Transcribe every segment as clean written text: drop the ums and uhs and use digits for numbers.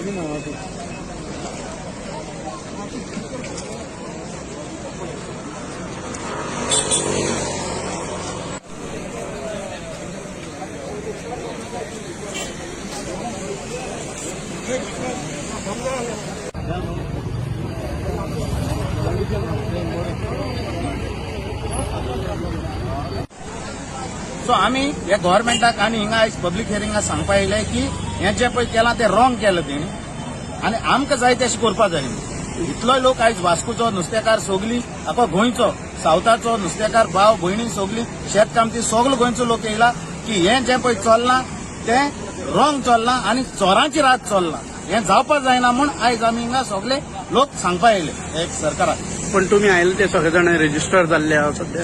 सो आम्ही या गव्हर्नमेंटाक आनी हिंगा आयज पब्लीक हियरिंगा सांगपा येयले की हे जे पळय केलां तें रॉंग केलां तेणी आनी आमकां जाय तशें करपा जाय इतलोय लोक आयज वास्कोचो नुस्तेकार सगली आखो गोंयचो सावथाचो नुस्तेकार भाव भयणी सगली शेतकामती सगलो गोंयचो लोक येयला की हे जे पळय चल्लां तें रॉंग चल्लां आनी चोरांची रात चल्लां हें जावपा जायना म्हूण आयज आमी हिंगा सगळे लोक सांगपा येयले एक सरकाराक. पण तुम्ही आयले ते सगळे जाण रेजिस्टर जाल्ले आहा सध्या.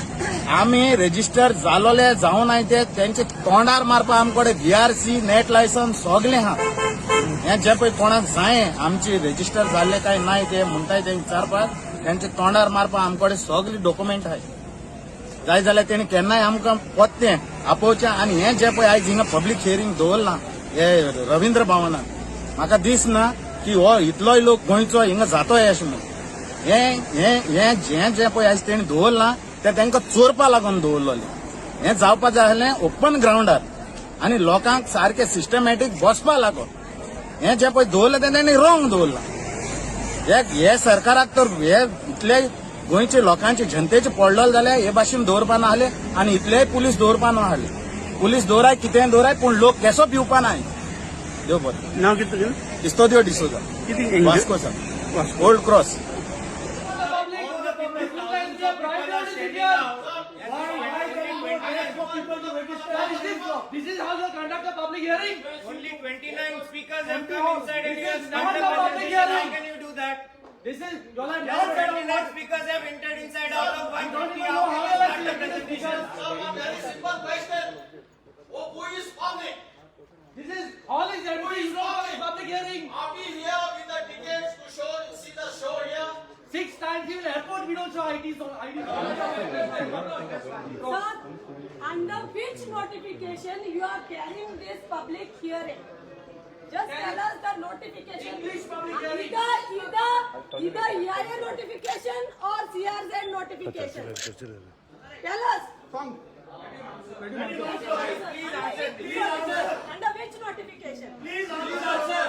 आम्ही रेजिस्टर जालोले जावन आय ते त्यांचे तोंडार मारपा आमकडे VRC नेट लायसन्स सगळे आहा हे जे पळय कोणाक जाय आमची रेजिस्टर जाल्ले काय नाही ते म्हणटाय ते विचारपाक त्यांचे तोंडार मारपा आमकडे सगळी डॉक्युमेंट आहाय जाय जाल्यार तेणी केन्नाय आमकां पत्तें आपोवचें आनी हे जे पळय आयज हिंगा पब्लीक हियरिंग दवरलां हे रवींद्र भवनात म्हाका दिसना की हो इतलोय लोक गोंयचो हिंगा जातोय अशें म्हणून हे जे पळय आयज तेणी दवरलां ते तांकां चोरपा लागून दवरलेलें हें जावपा जाय आसलें ओपन ग्राउंडार आनी लोकांक सारकें सिस्टमॅटीक बसपा लागून हें जे पळय दवरलें तें तेणी रॉंग दवरलां हे सरकाराक तर हे इतले गोंयचे लोकांचे जनतेचे पडलेले जाल्यार हे भाशेन दवरपा ना आहले आनी इतलेय पुलीस दवरपा ना आहले पुलीस दवराय कितेंय दवराय पूण लोक केसो पिवपा नाय देव बरें. नाव कितें तुजें? इस्तोदियो डिसोजा कितें वास्कोचा old cross. This is how you conduct a public hearing. Only 29 speakers have come inside and you have started Not a the public presentation. hearing. How can you do that? This is you are Just not 29 speakers have entered inside out of I don't 150. even How know can how you I start the like presentation? Very simple question. Who is public? This is all is empty. You don't have a public hearing. Are we here with the tickets to show, see the show here? 6 times even airport we don't show IDs on IDs. Sir, under which notification you are carrying this public hearing? Just tell us the notification. English public hearing. Either EIA notification or CRZ notification. Tell us. Under which notification? Please answer.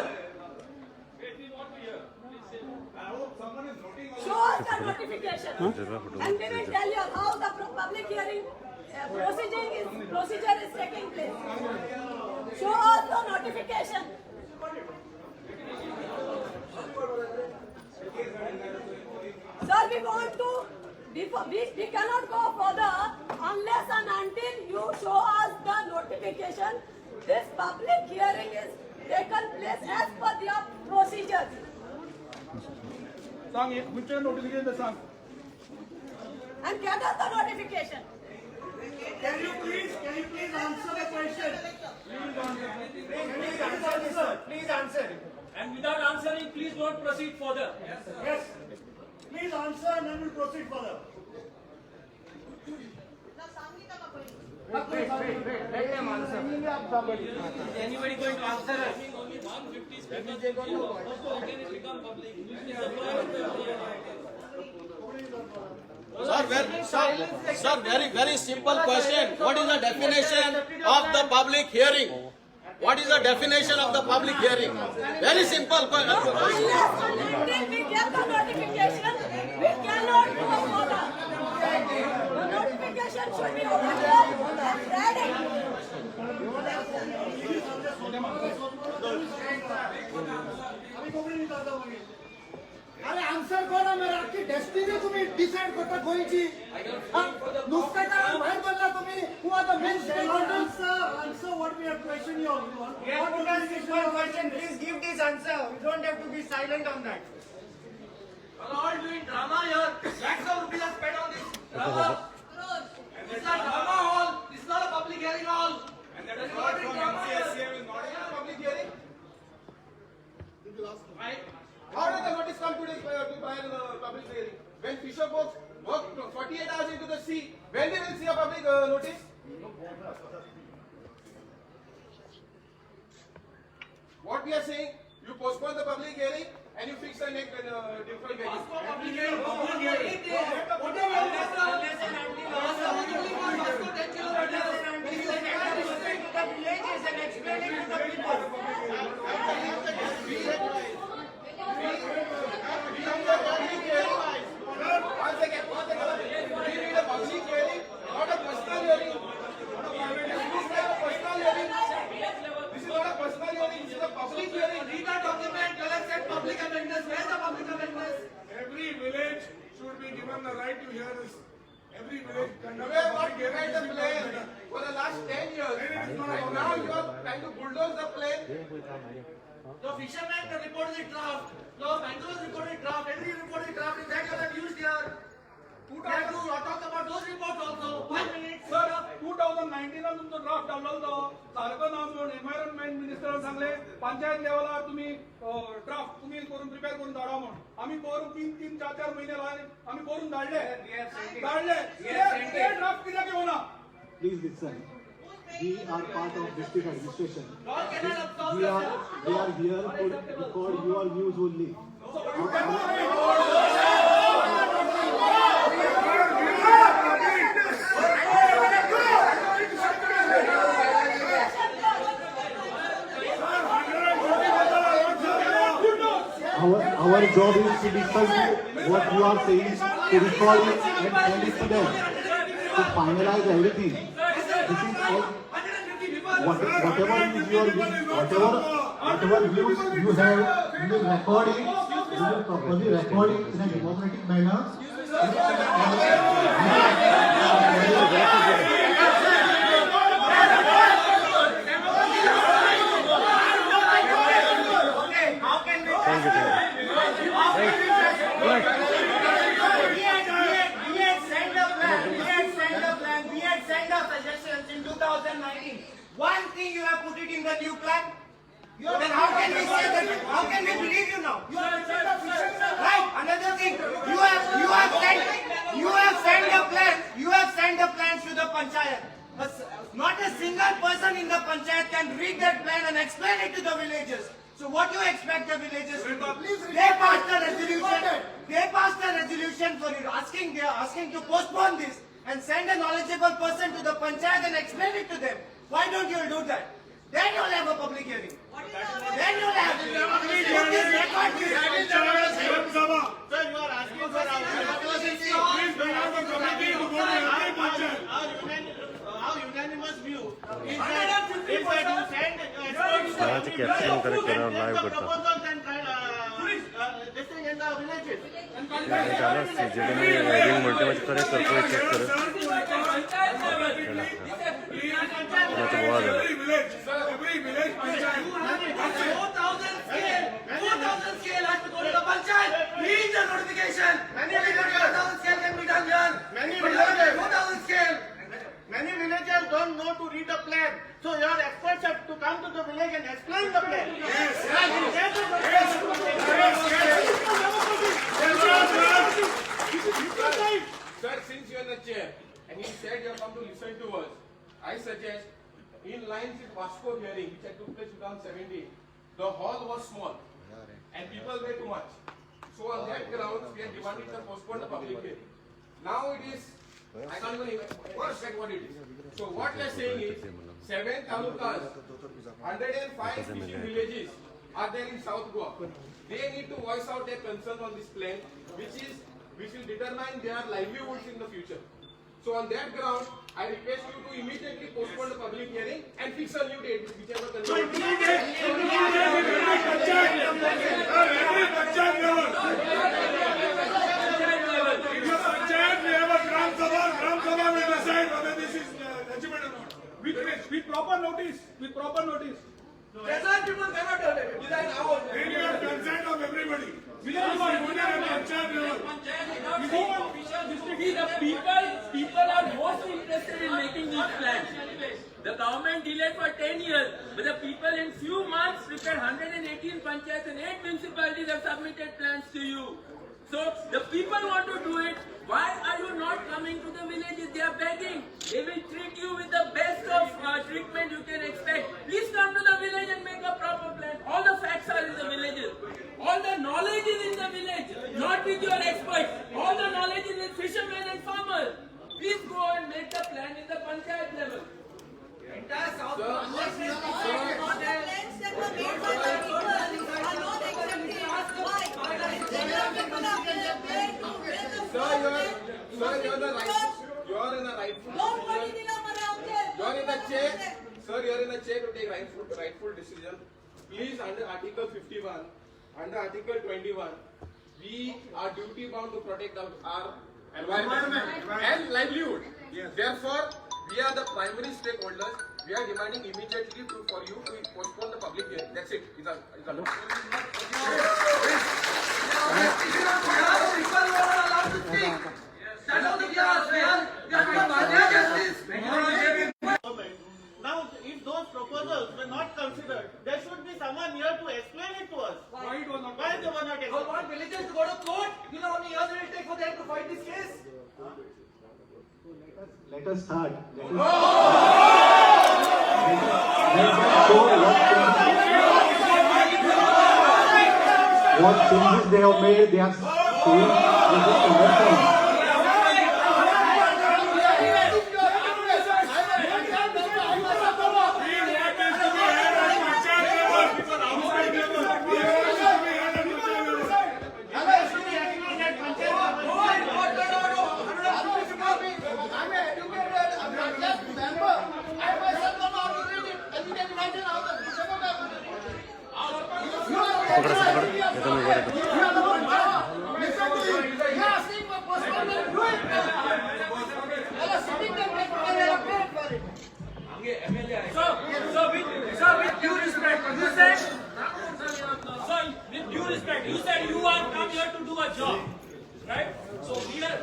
Show us the notification. And we will tell you how the public hearing procedure is taking place. Show us the notification. Sir, we want to, we cannot go further unless and until you show us the notification. This public hearing is taken place as per their procedures. Sang, which notification the sang? And get us the notification. Can you please answer the question? Please answer. And without answering, please don't proceed further. Yes. Please answer and then we'll proceed further. Let them answer. Is anybody going to answer us? Only 150 speakers. How can it become public? Sir, very simple question. What is the definition of the public hearing? What is the definition of the public hearing? Very simple question. Unless and until we get the notification, we cannot go further. The notification should be open and ready. अरे answer करा मेरा की destiny तुम्ही decide करता गोयची नुस्तेकार बाहेर बोलला तुम्ही who are the main stakeholders. Answer what we are questioning you on. Yes, put a simple question. Please give this answer. You don't have to be silent on that. You are all doing drama here. Lakhs of rupees are spent on this drama. This is a drama hall. This is not a public hearing hall. And that is not a drama here. is not a public hearing. Right? How did the notice come to this public hearing? When fisher folks work 48 hours into the sea, when they will see a public notice? What we are saying, You postpone the public hearing and you fix a next different venue. Every village should be given the right to hear this. Every village. You have not given the plan for the last 10 years. And now you are trying to bulldoze the plan. The fisherman reported the draft. The Bangalore reported draft. Every reported draft is that you have used here. We have to talk about those reports also. 5 minutes. Sir, 2019 ला तुमचं draft डावललो सारखं नाव घेऊन environment minister सांगले पंचायत लेवलार तुम्ही draft तुम्ही करून prepare करून धाडा म्हणून आम्ही करून 3-4 महिने लागले आम्ही करून धाडले ते ड्राफ्ट कित्याक येवना Please listen. We are part of district administration. God cannot absolve We us. are here to record your views only. Our job is to listen what you are saying, to record it and send it to them, to finalize everything. This is all. Whatever is your whatever views you have, you will record it. You will properly record it in a democratic manner. One thing you have put it in the new plan. Then how can we say that? How can we believe you now? Right. Another thing. You have sent the plan. You have sent the plans to the panchayat. Not a single person in the panchayat can read that plan and explain it to the villagers. So what do you expect the villagers to do? They passed a resolution. They passed a resolution for it, asking to postpone this and send a knowledgeable person to the panchayat and explain it to them. Why don't you do that? Then you'll have a public hearing. Then you'll have Sir, you are asking for our unanimous view is that if I do send experts to proposals and this thing in the villages. Every village panchayat. 4,000 scale has to go to the panchayat. Read the notification. 4,000 scale can be done here. Many villages. 4,000 scale. Many villagers don't know to read the plan. So your experts have to come to the village and explain the plan. Sir, since you are the chair and you said you have come to listen to us, I suggest in lines with Vasco hearing which took place in 2017, the hall was small and people were too much. So on that grounds we are demanding to postpone the public hearing. Now it is, I can't even expect what it is. So what we are saying is 7 talukas, 105 fishing villages are there in South Goa. They need to voice out their concern on this plan which will determine their livelihoods in the future. So on that ground, I request you to immediately postpone the public hearing and fix a new date, whichever convenient. With proper notice. Present people cannot do it. Design our. Then you have consent of everybody. The people are most interested in making these plans. The government delayed for 10 years, but the people in few months prepared 118 panchayats and 8 municipalities have submitted plans to you. So the people want to do it. Why are you not coming to the villages? They are begging. They will treat you with the best of treatment you can expect. Please come to the village and make a proper plan. All the facts are in the village. in a rightful Don't position. worry, Nina, Mara, You are in a chair, sir. You are in a chair to take rightful decision. Please, under Article 51, under Article 21, we are duty bound to protect our environment and livelihood. Therefore, we are the primary stakeholders. We are demanding immediately for you to postpone the public hearing. That's it. Now, if those proposals were not considered, there should be someone here to explain it to us. Why it was not? Why they were not You explained? want villagers to go to court? You know how many years will it take for them to fight this case? Let us start. Let us show what changes they have made. They are saying with this convention. You said you are come here to do a job, right? So we are.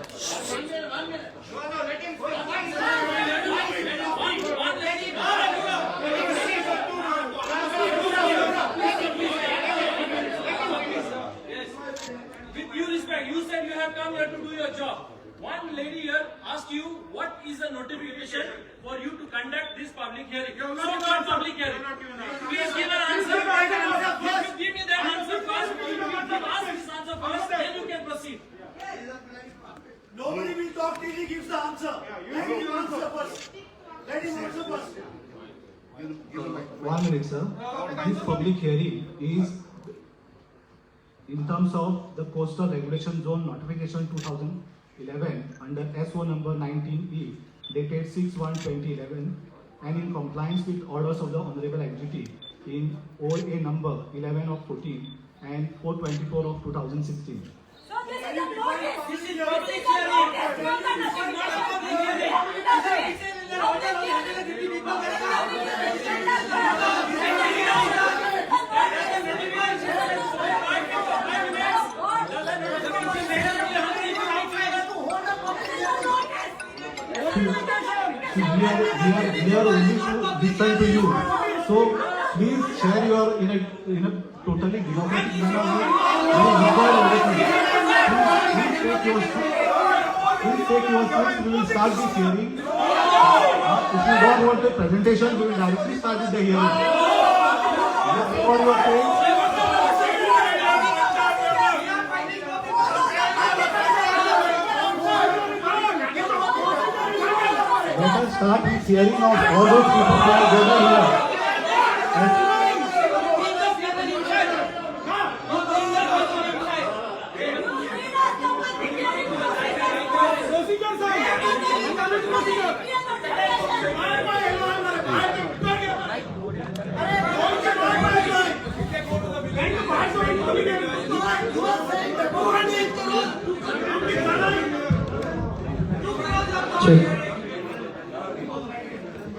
One minute. No, let him One lady. Yes. With due respect, you said you have come here to do your job. One lady here asked you what is the notification for you to conduct this public hearing. So called public hearing. Please give an answer. If you give me that answer first, if you ask this answer first, then you can proceed. Nobody will talk till he gives the answer. Let him answer first. Let him answer first. 1 minute, sir. This public hearing is in terms of the Coastal Regulation Zone Notification 2011 under SO number 19E dated 6/1/2011 and in compliance with orders of the Honorable IGT in OA number 11 of 14 and 424 of 2016. So this is a notice. This is public hearing. This is not a public hearing. We are only to listen to you. So please share your in a totally democratic manner. We record everything. Please take your seats. We will start this hearing. If you don't want a presentation, we will directly start with the hearing. Just record your things. Let us start with hearing of all those people who are gathered here.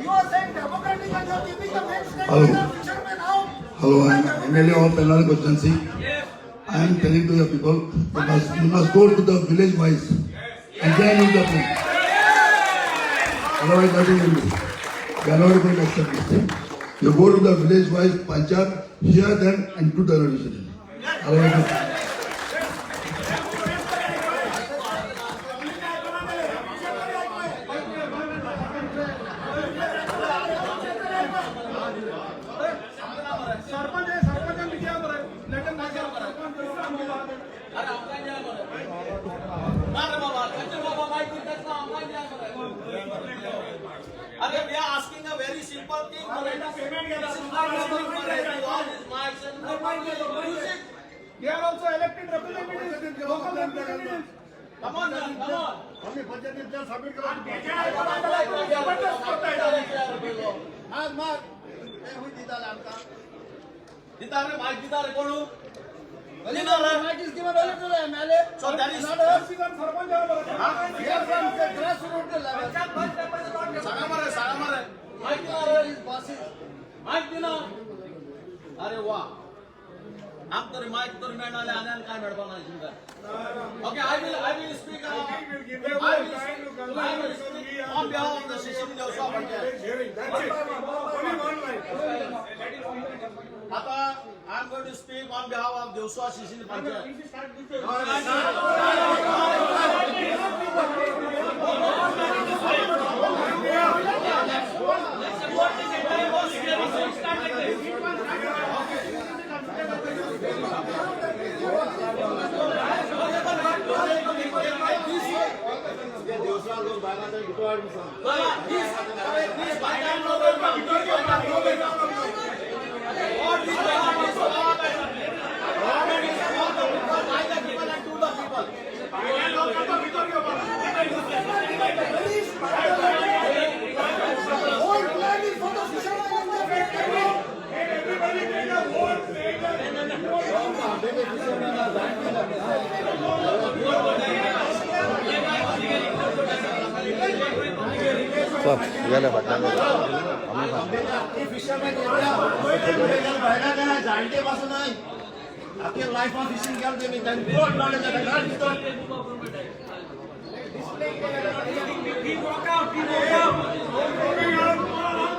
You are saying democratic and you are giving the main statement fishermen out. Hello, I am MLA of Penal constituency. I am telling to the people, you must go to the village wise and then use the phone. Otherwise, nothing will do. They are not going to accept this thing. You go to the village wise panchayat, hear them and do the decision. Otherwise, We are asking a very simple thing. They are also elected representatives, local representatives. Come on, man, come on. आम्ही budget इथं submit करा माग माग हे हुई दिताले आमका दिता रे माइक दिता रे कोण माहितीच किंवा बघितलं एमएलए So that is सांगा मारे माइक दिना रे माइक दिना अरे वाह आप तर माइक तर मिळाले आणि काय मिळवा नाही तुमका Okay, I will speak on behalf of the Shishini Devswa Panchayat. Ata, I am going to speak on behalf of Devswa Shishini Panchayat. Whole plan is for the fishermen and the fishermen. जाणटे पासून आपल्या life of fishing गेलो तुम्ही त्यांनी कोण knowledge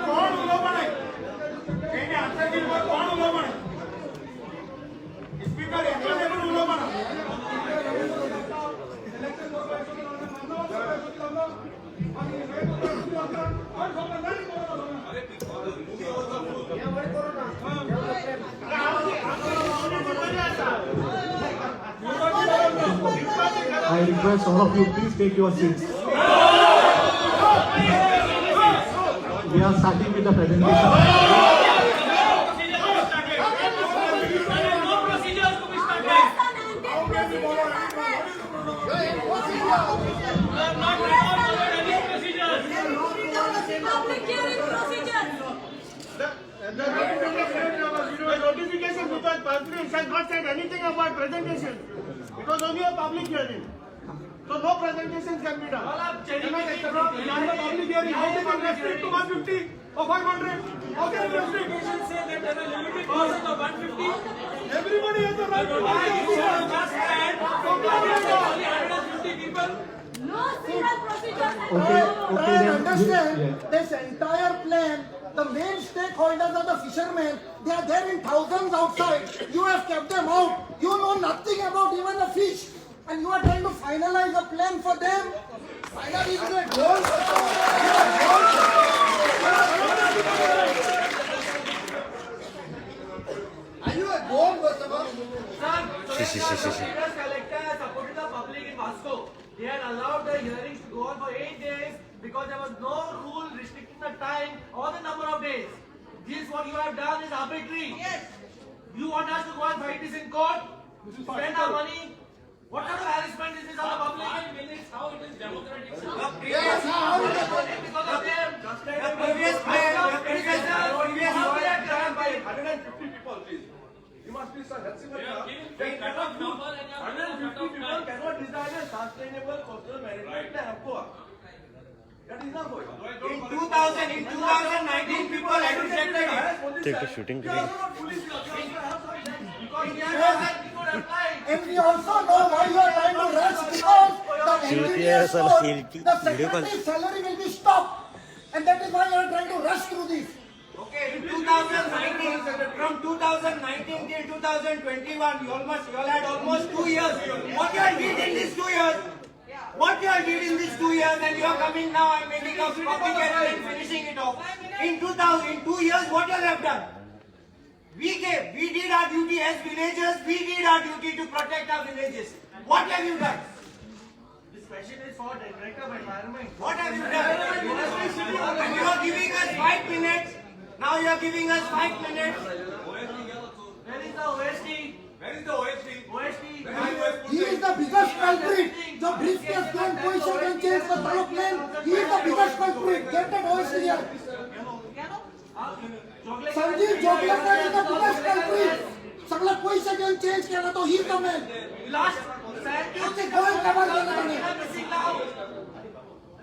कोण उलो पण એને આન્સર દીધો કોણ ઉલો પણ સ્પીકર એકલો એકલો ઉલો પણ I request all of you, please take your seats. We are starting with the presentation. Public hearing procedure. The notification because President has not said anything about presentation. It was only a public hearing. So no presentations can be done. Not a public hearing. How can you restrict to 150 or 500? How can you restrict? Say that there are limited persons of 150. Everybody has the right to Only 150 people. No single procedure. Okay, Try and then. understand Yeah. this entire plan. The main stakeholders are the fishermen. They are there in thousands outside. You have kept them out. You know nothing about even the fish. And you are trying to finalize a plan for them. Finally, is a goal. Are you a goal first of all? Collector supported the public in Vasco. They had allowed the hearings to go on for 8 days because there was no rule restricting the time or the number of days. This what you have done is arbitrary. Yes. You want us to go and fight this in court? Spend our money? What kind of harassment is this on the public? 5 minutes, how it is democratic? Because of them. The previous plan, how they are trying by 150 people, please. You must be sensible. You are giving the cut-off number and you are 150 people cannot design a sustainable coastal management plan. That is not going. in 2019 people had rejected it. Take the shooting. Because they are not that people applied. And we also know why you are trying to rush because the engineer's cost, the secretary's salary will be stopped. And that is why you are trying to rush through this. Okay, in 2019, from 2019 till 2021, you all had almost 2 years. What you all did in these 2 years? What you all did in these 2 years, and you are coming now and making a copycat and finishing it off. In 2 years, what you all have done? We did our duty as villagers. We did our duty to protect our villages. What have you done? This question is for the Director of Environment. What have you done? And you are giving us 5 minutes. Now you are giving us 5 minutes. Where is the OST? Where is the OST? OST. He is the biggest culprit. The bridge the Taluk lane. He is the biggest culprit. Get that voice here. Sanjeev Joglekar is the biggest culprit. सगळं पैसे घेऊन change केला तो ही कमेल. त्याचे गोल cover केला त्याने.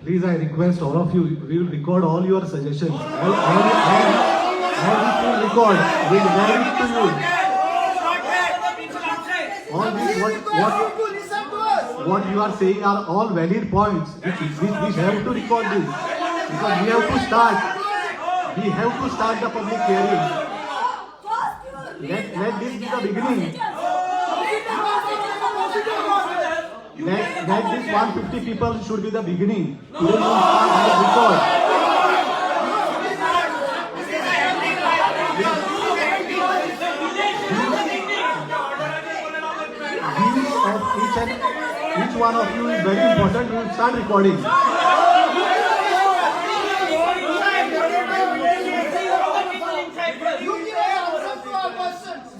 Please, I request all of you, we will record all your suggestions. All this will record. We'll forward it to you. All this, what you are saying are all valid points. We have to record this. Because we have to start. We have to start the public hearing. Let this be the beginning. That this 150 people should be the beginning. Today we will start and record. Views of each one of you is very important. We will start recording.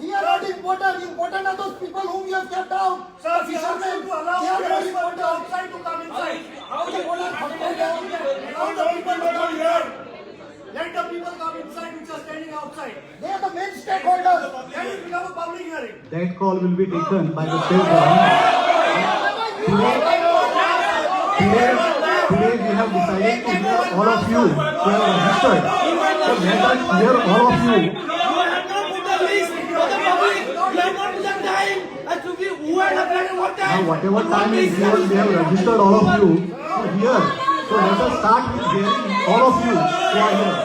We are not important. Important are those people whom you have kept down. The fishermen, they are very important. Outside to come inside. How the people come here? Let the people come inside which are standing outside. They are the main stakeholders. Then it become a public hearing. That call will be taken by the state government. Today we have decided to hear all of you who have registered. So let us hear all of you. Now whatever time is given, we have registered all of you to hear. So let us start with hearing all of you who are here.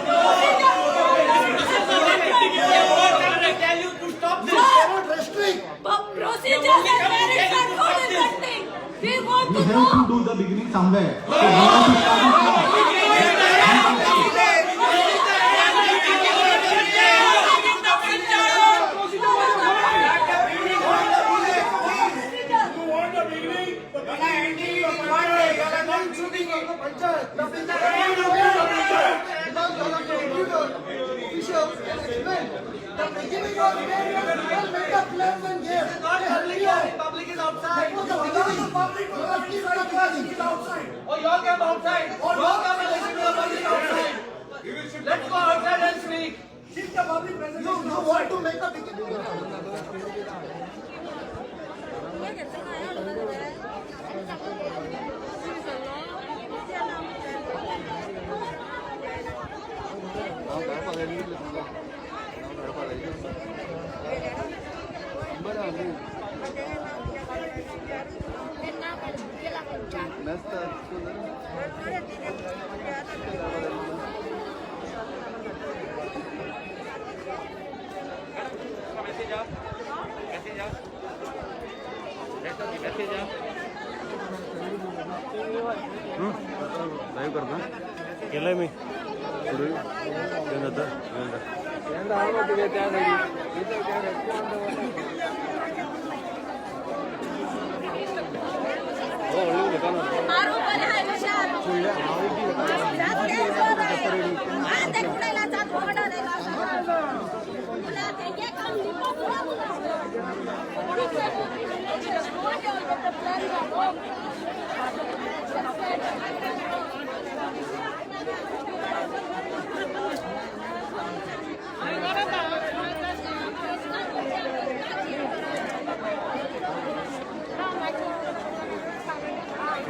Procedures and merits are not interesting. We want We to have know. to do the beginning somewhere. So we have to start it now. The beginning was where you people made the plans and gave. Public is outside. That was the beginning. Public is outside. Oh, you all come outside. You all come and listen to the public outside. Let's go outside and speak. Shift the public presentation. You want to make a beginning. Live करतो केलंय मी मारू बरे आहे विशाल. जात दे बरं. आ ते कुणाला जात बघडायला लावला. तुला ते के काम लिपो तुला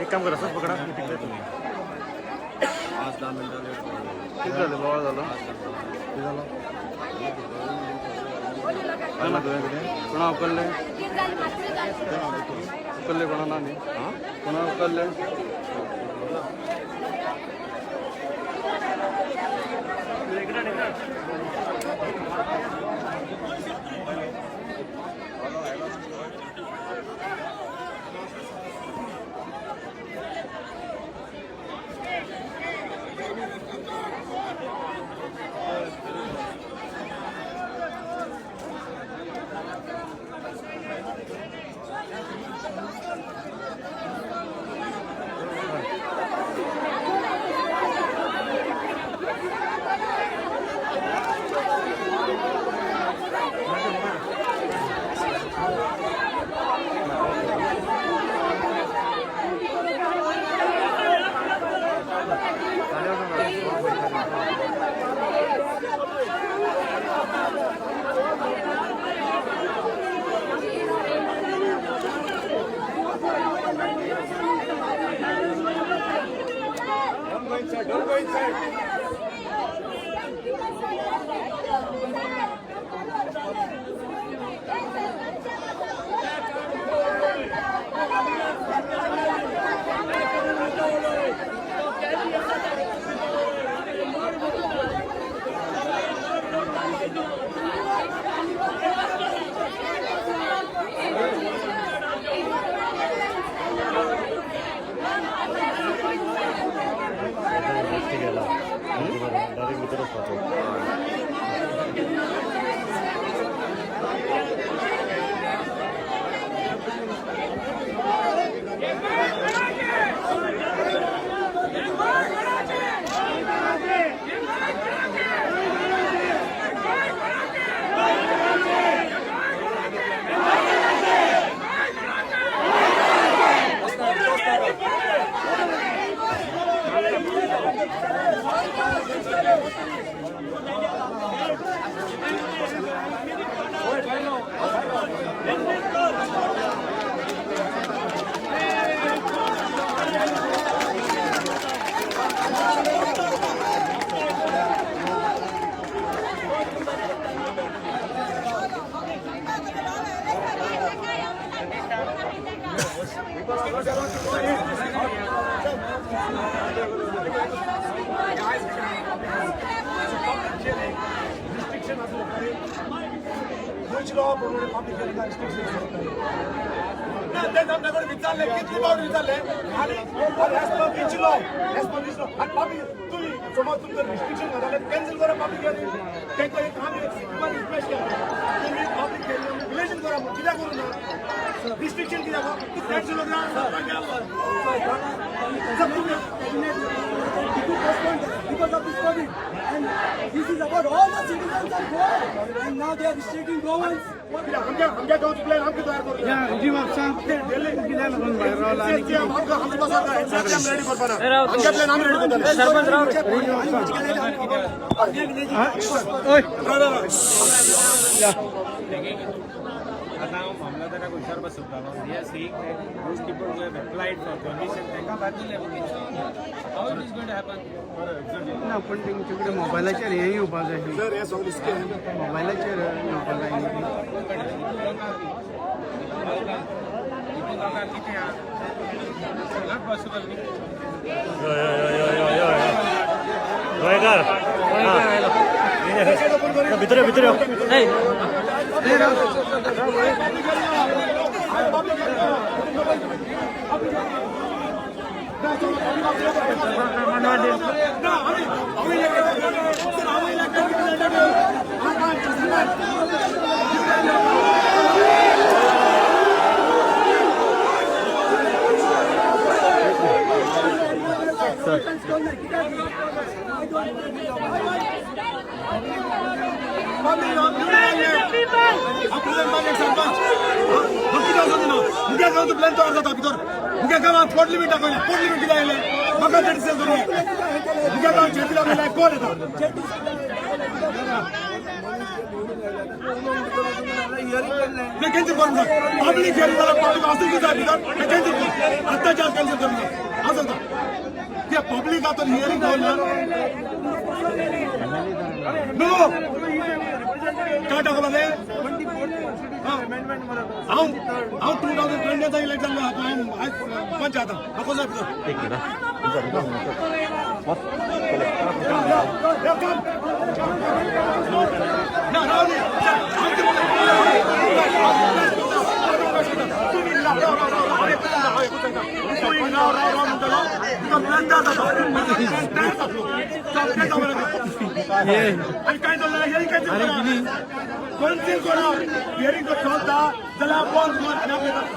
एक काम करा असंच पकडा मी तिकडे तुम्ही 5-10 मिनिटं किती झालं बाबा झालं किती झालं काय ना तुझ्याकडे कोणा उकलले उकलले कोणाला नाही कोणा उकलले Which law promoted public hearing and restrictions? Then I'm not going to visit. Kitni baar visit? As per which law? As per which law? And public, समझ तुम तो restriction लगा ले, cancel करो public hearing. क्या कोई काम है? तुम्हारी request क्या है? तुम्हें public hearing में relation करो, किधर करो ना? Restriction किधर करो? तो cancel हो गया, क्या हुआ? सब तुम्हें because of this COVID, and this is about all the citizens of Goa, and now they are restricting Goans. हम क्या गाँव प्लान हम किधर करो? या जी वापसा दिल्ली किधर लगन बाहर रहा है? हम हमारे पास आता है, हम रेडी कर पाना। हम क्या प्लान हम रेडी करते हैं? सरपंच राव। ओए। आता मामलतदारा हुशार बसवता we are seeing that those people who have applied for permission तांकां बाजूले how it is going to happen ना पण तुमच्याकडे मोबायलाचेर हे येवपाक जाय सर हे सगळे स्कॅम मोबायलाचेर येवपाक जाय कितें नॉट पॉसिबल भितर भितर प्लॅन तयार जाता भितर मुगे गांवांत पोट लिमीट दाखयलें पोट लिमीट कितें आयलें म्हाका ते डिसेल करूं मुगे गांवांत चेटी लावलें कोण येता कॅन्सल करून पब्लीक हियरिंग जाल्यार पब्लीक असं कितें जाय भितर कॅन्सल कर आत्ताच्या आज कॅन्सल करून असं जाता कित्या पब्लीक आतां हियरिंग दवरना नो काय टाकला ते हांव 2020 इलेक्शन पंच आता नको जाय काय चाललं हियरिंग काय कौन्सिल करा हियरिंग तो चलता जाल्यार बंद पांच मिनट हियरिंग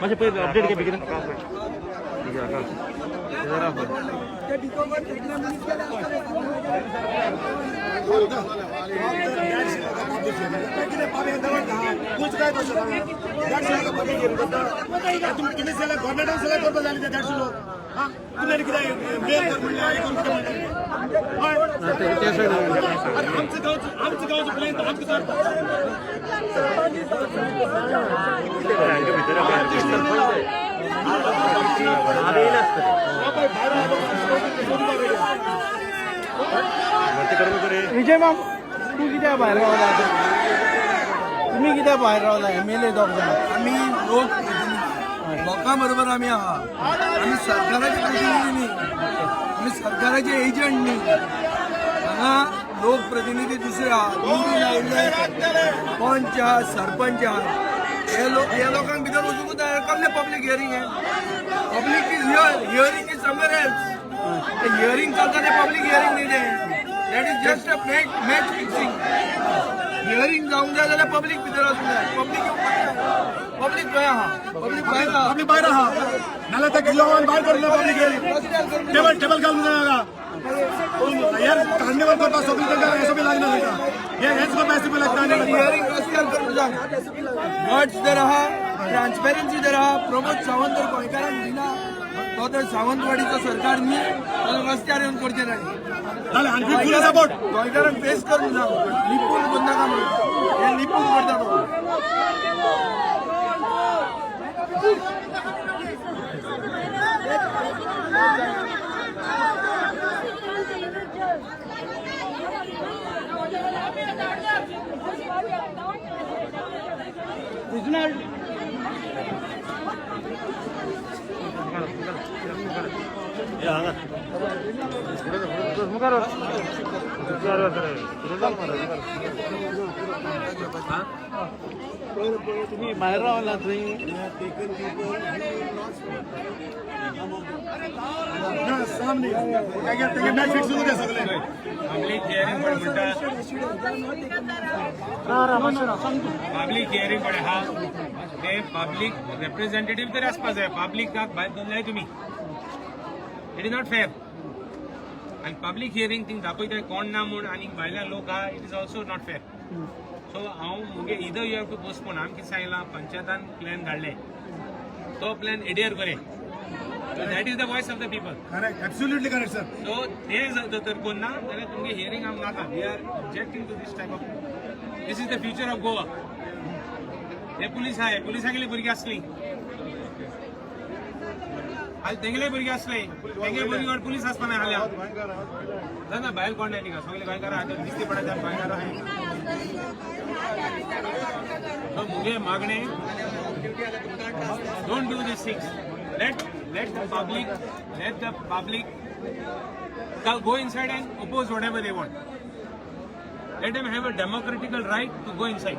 माझे पहिले अपडेट घे बिगिन विजय माम तू कित्याक भायर रावला तुम्ही कित्याक भायर रावला MLA दोग जाण आम्ही लोकां बरोबर आम्ही आहा आम्ही सरकाराचे प्रतिनिधी न्ही आम्ही सरकाराचे एजंट न्ही हांगा लोक प्रतिनिधी दुसरे आहात निवडून आयिल्ले पंच आहात सरपंच आहात हे लोकांक भितर वचूंक तयार कसले पब्लीक हियरींग हे public is hearing is somewhere else hearing चलता ते पब्लीक हियरींग न्ही that is just a match fixing hearing जावंक जाय जाल्यार पब्लीक भितर वचूंक जाय पब्लीक खंय आहा पब्लीक भायर आहा नाल्यार त्या किल्लोवान भायर करलो पब्लीक हियरींग टेबल घालूंक जाय यार कार्निवल करता सगळी तांकां एसओपी लागना तांकां हेच करता एसओपी लागता हियरींग रस्त्यार करूंक जाय गट्स जर आहा ट्रान्सपेरन्सी जर आहा प्रमोद सावंत जर गोंयकारांक दिना तो तर सावंतवाडीचो सरकार न्ही जाल्यार रस्त्यार येवन करचें ना सपोर्ट गोंयकारांक फेस करूंक ना लिपून करनाका म्हणून हे लिपून करता तो तुम्ही बाहेर रावला थंय पब्लीक हियरींग पब्लीक हियरींग पडे हा ते पब्लीक रिप्रेझेंटेटिव्ह तरी आसपा जाय पब्लीकाक भायर दवरलाय तुमी इट इज नॉट फेअर आणि पब्लीक हियरींग थिंग दाखयताय कोण ना म्हूण आनी भायल्या लोक आहा it is also not fair so हांव मुगे either you have to postpone हांवें कितें सांगलां पंचायतान प्लॅन धाडले तो प्लॅन एडियर करे that is the voice of the people correct absolutely correct sir so ते जर करना जाल्यार तुमगे हियरींग आमकां नाका we are objecting to this type of this is the future of Goa हे पुलीस आहाय पुलिसांगेली भुरगीं आसलीं हाल तेंगेले भुरगे असले तेंगे भुरगे पुलीस आसपा नाही हाल्या ना भायर कोण नाही का सगळे गोंयकारां आतां दिसती पडटा गोंयकारां आहाय सो मुगे मागणे don't do this things let the public go inside and oppose whatever they want. Let them have a democratical right to go inside.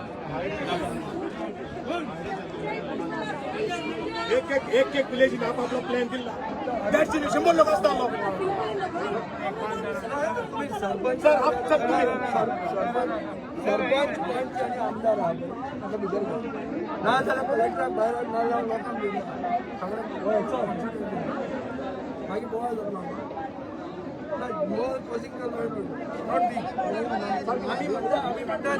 एक विलेज आपापला प्लॅन दिला त्याची 100 लोक असतात सरपंच पंच आणि आमदार आहात भितर ना जाल्यार कलेक्टराक भायर ना जावन लोकांक घेवन मागीर बोवाळ जालो आमी म्हणटा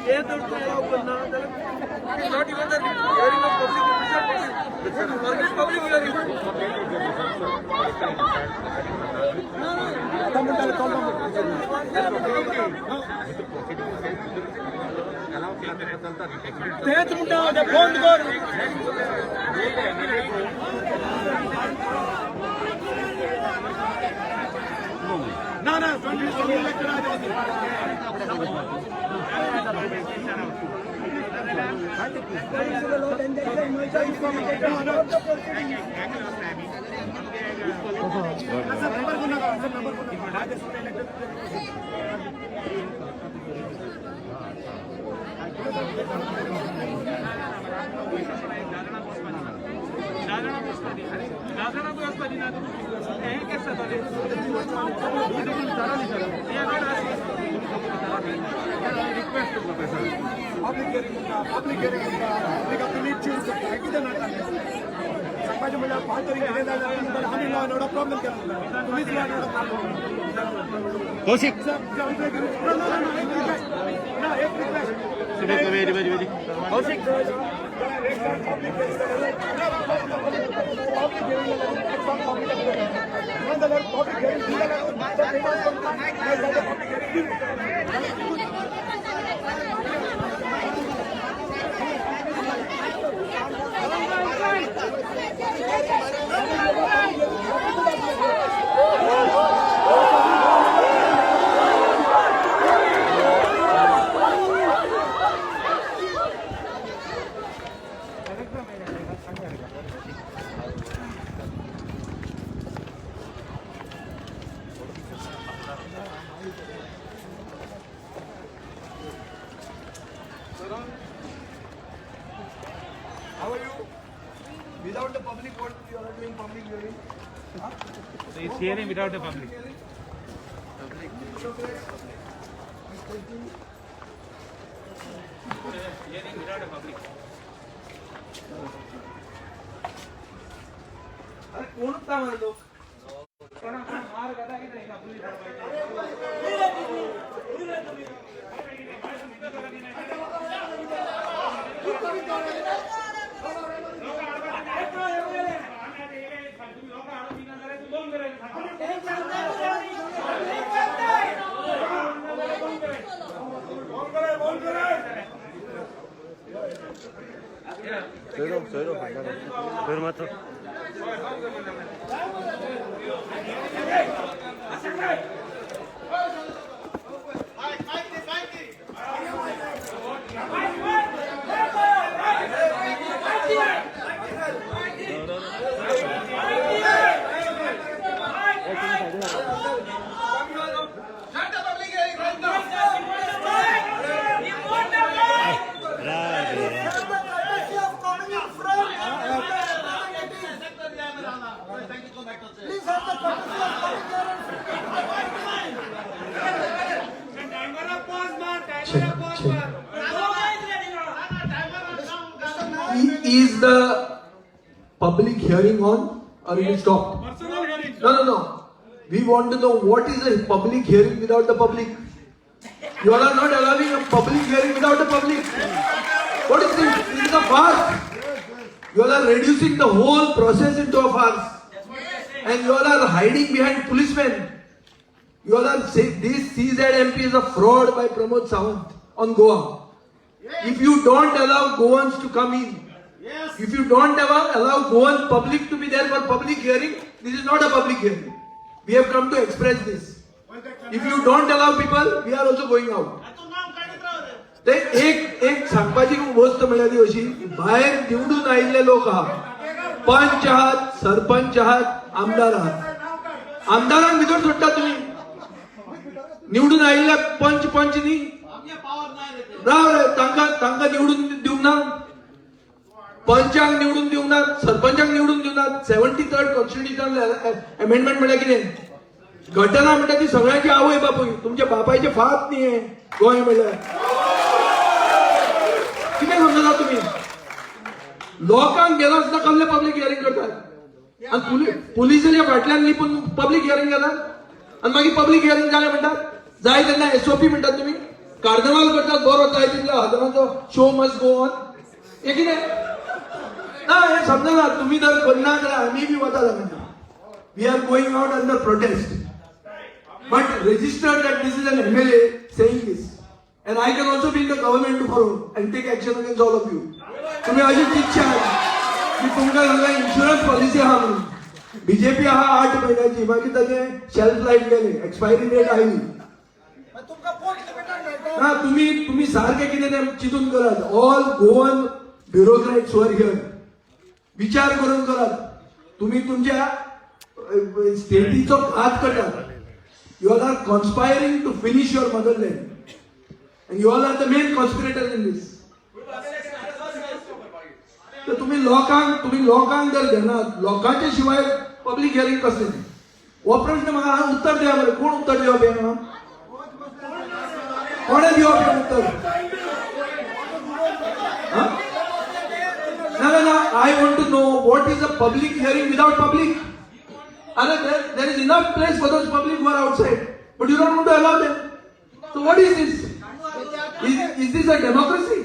ते जर तूं अलाव करना जाल्यार not even the hearing of public तेच म्हणटा बंद कर ना ना How are you? Without the public, what you are doing public hearing? So it's hearing without the public. Hearing without the public. अरे कोण होता हमारे लोग? Please have the courtesy of coming here and Is the public hearing on or it is stopped? No. We want to know what is a public hearing without the public. You all are not allowing a public hearing without the public. What is this? This is a farce. You all are reducing the whole process into a farce. And you all are hiding behind policemen. You all are saying this CZMP is a fraud by Pramod Sawant on Goa. If you don't allow Goans to come in, if you don't allow Goan public to be there for public hearing, this is not a public hearing. We have come to express this. If you don't allow people, we are also going out. ते एक सांगपाची गोष्ट मिळाली अशी बाहेर निवडून आलेले लोक आहात, पंच आहात, सरपंच आहात, आमदार आहात. आमदारांक भितर सोडटा तुम्ही. निवडून आयिल्ल्या पंचनी राव रे तांकां निवडून दिवंक ना. पंचांक निवडून दिवंक ना, सरपंचाक निवडून दिवंक ना. 73rd कॉन्स्टिट्युशनल अमेंडमेंट म्हळ्यार कितें? घटना म्हणटा ती सगळ्यांची आवय बापूय, तुमच्या बापायचे फात न्ही. गोंय म्हणल्यार कितें समजता तुम्ही? लोकांक गेलो आसतना कसले पब्लीक हियरींग करतात आनी पुलिसाच्या फाटल्यान लिपून पब्लीक हियरींग केला आनी मागीर पब्लीक हियरींग जालें म्हणटात. जाय तेन्ना SOP म्हणटात तुमी. कार्निवाल करतात बरो जाय तितल्या हजारांचो शो मस्ट गो ऑन. हे कितें? ना हे समजना. तुम्ही जर करना जाल्यार आमी बी वता जाणा. We are going out under protest. But registered that this is an MLA saying this. And I can also be in the government tomorrow and take action against all of you. तुम्ही अशीच इच्छा आहे की तुमका सांगा insurance policy आहा म्हणून. BJP आहा 8 महिन्याची, मागीर ताचे शेल्फ लाईफ गेले, एक्सपायरी डेट आयली. ना तुम्ही सारखे कितें तें चिंतून करात. ऑल गोवन ब्युरोक्रेट्स वर हियर विचार करून करात. तुम्ही तुमच्या स्टेटीचो घात करतात. You all are conspiring to finish your motherland. And you all are the main conspirators in this. तर तुम्ही लोकांक जर घेनात, लोकांच्या शिवाय पब्लीक हियरींग कसले? हो प्रश्न म्हाका उत्तर दिया मरे. कोण उत्तर दिवप हें? कोणे दिवप हें उत्तर? ना, I want to know what is a public hearing without public. There is enough place for those public who are outside, but you don't want to allow them. So what is this? Is this a democracy,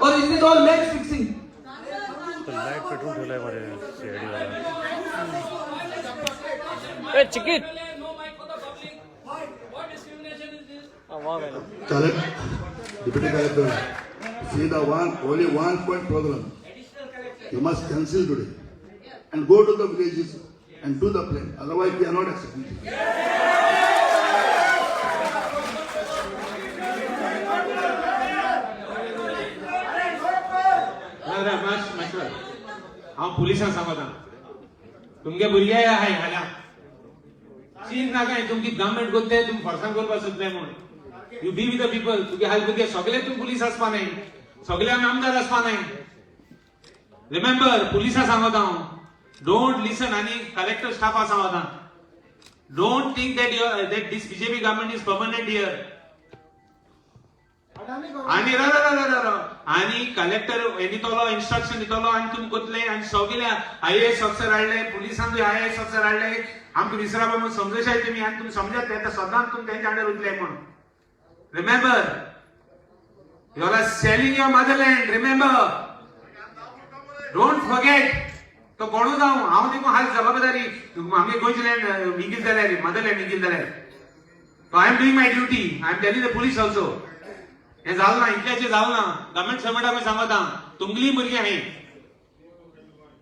or is this all match fixing? Hey, chicken. Correct. Deputy Collector, see the only one point program. You must cancel today and go to the villages and do the plan. Otherwise, we are not accepting it. हांव पुलिसांक सांगता तुमगे भुरगे हाय घाल्या चीन नाका तुमची government करते तुम फॉर्सान करपाक सोदले म्हूण you B with the people तुगे हाल भुरगे सगळे तुम पुलीस आसपा न्हय सगळे आमी आमदार आसपा न्हय रिमेंबर पुलिसांक सांगता हांव डोंट लिसन आनी कलेक्टर स्टाफाक सांगता don't think that this BJP government is permanent here आणि आणि कलेक्टर दितलो इन्स्ट्रक्शन दितलो आणि तुम्ही कोतले आणि सगळे IAS ऑफिसर हाडले पुलिसांनी IAS ऑफिसर हाडले आमकां विसरापा म्हणून समजशाय तुम्ही आणि तुम्ही समजत तेन्ना सदांच तुमी तेंच्या अंडर उरले म्हणून remember you are selling your motherland remember don't forget तो कोणू जावं हांव देखून हाल जबाबदारी आमगे गोंयचे लँड विकील जाल्यार मदरलँड विकील जाल्यार so I am doing my duty I am telling the police also हे जाल ना इतल्याचे जाल ना गव्हर्नमेंट सर्वंटाक सांगता तुमगली भुरगीं हाय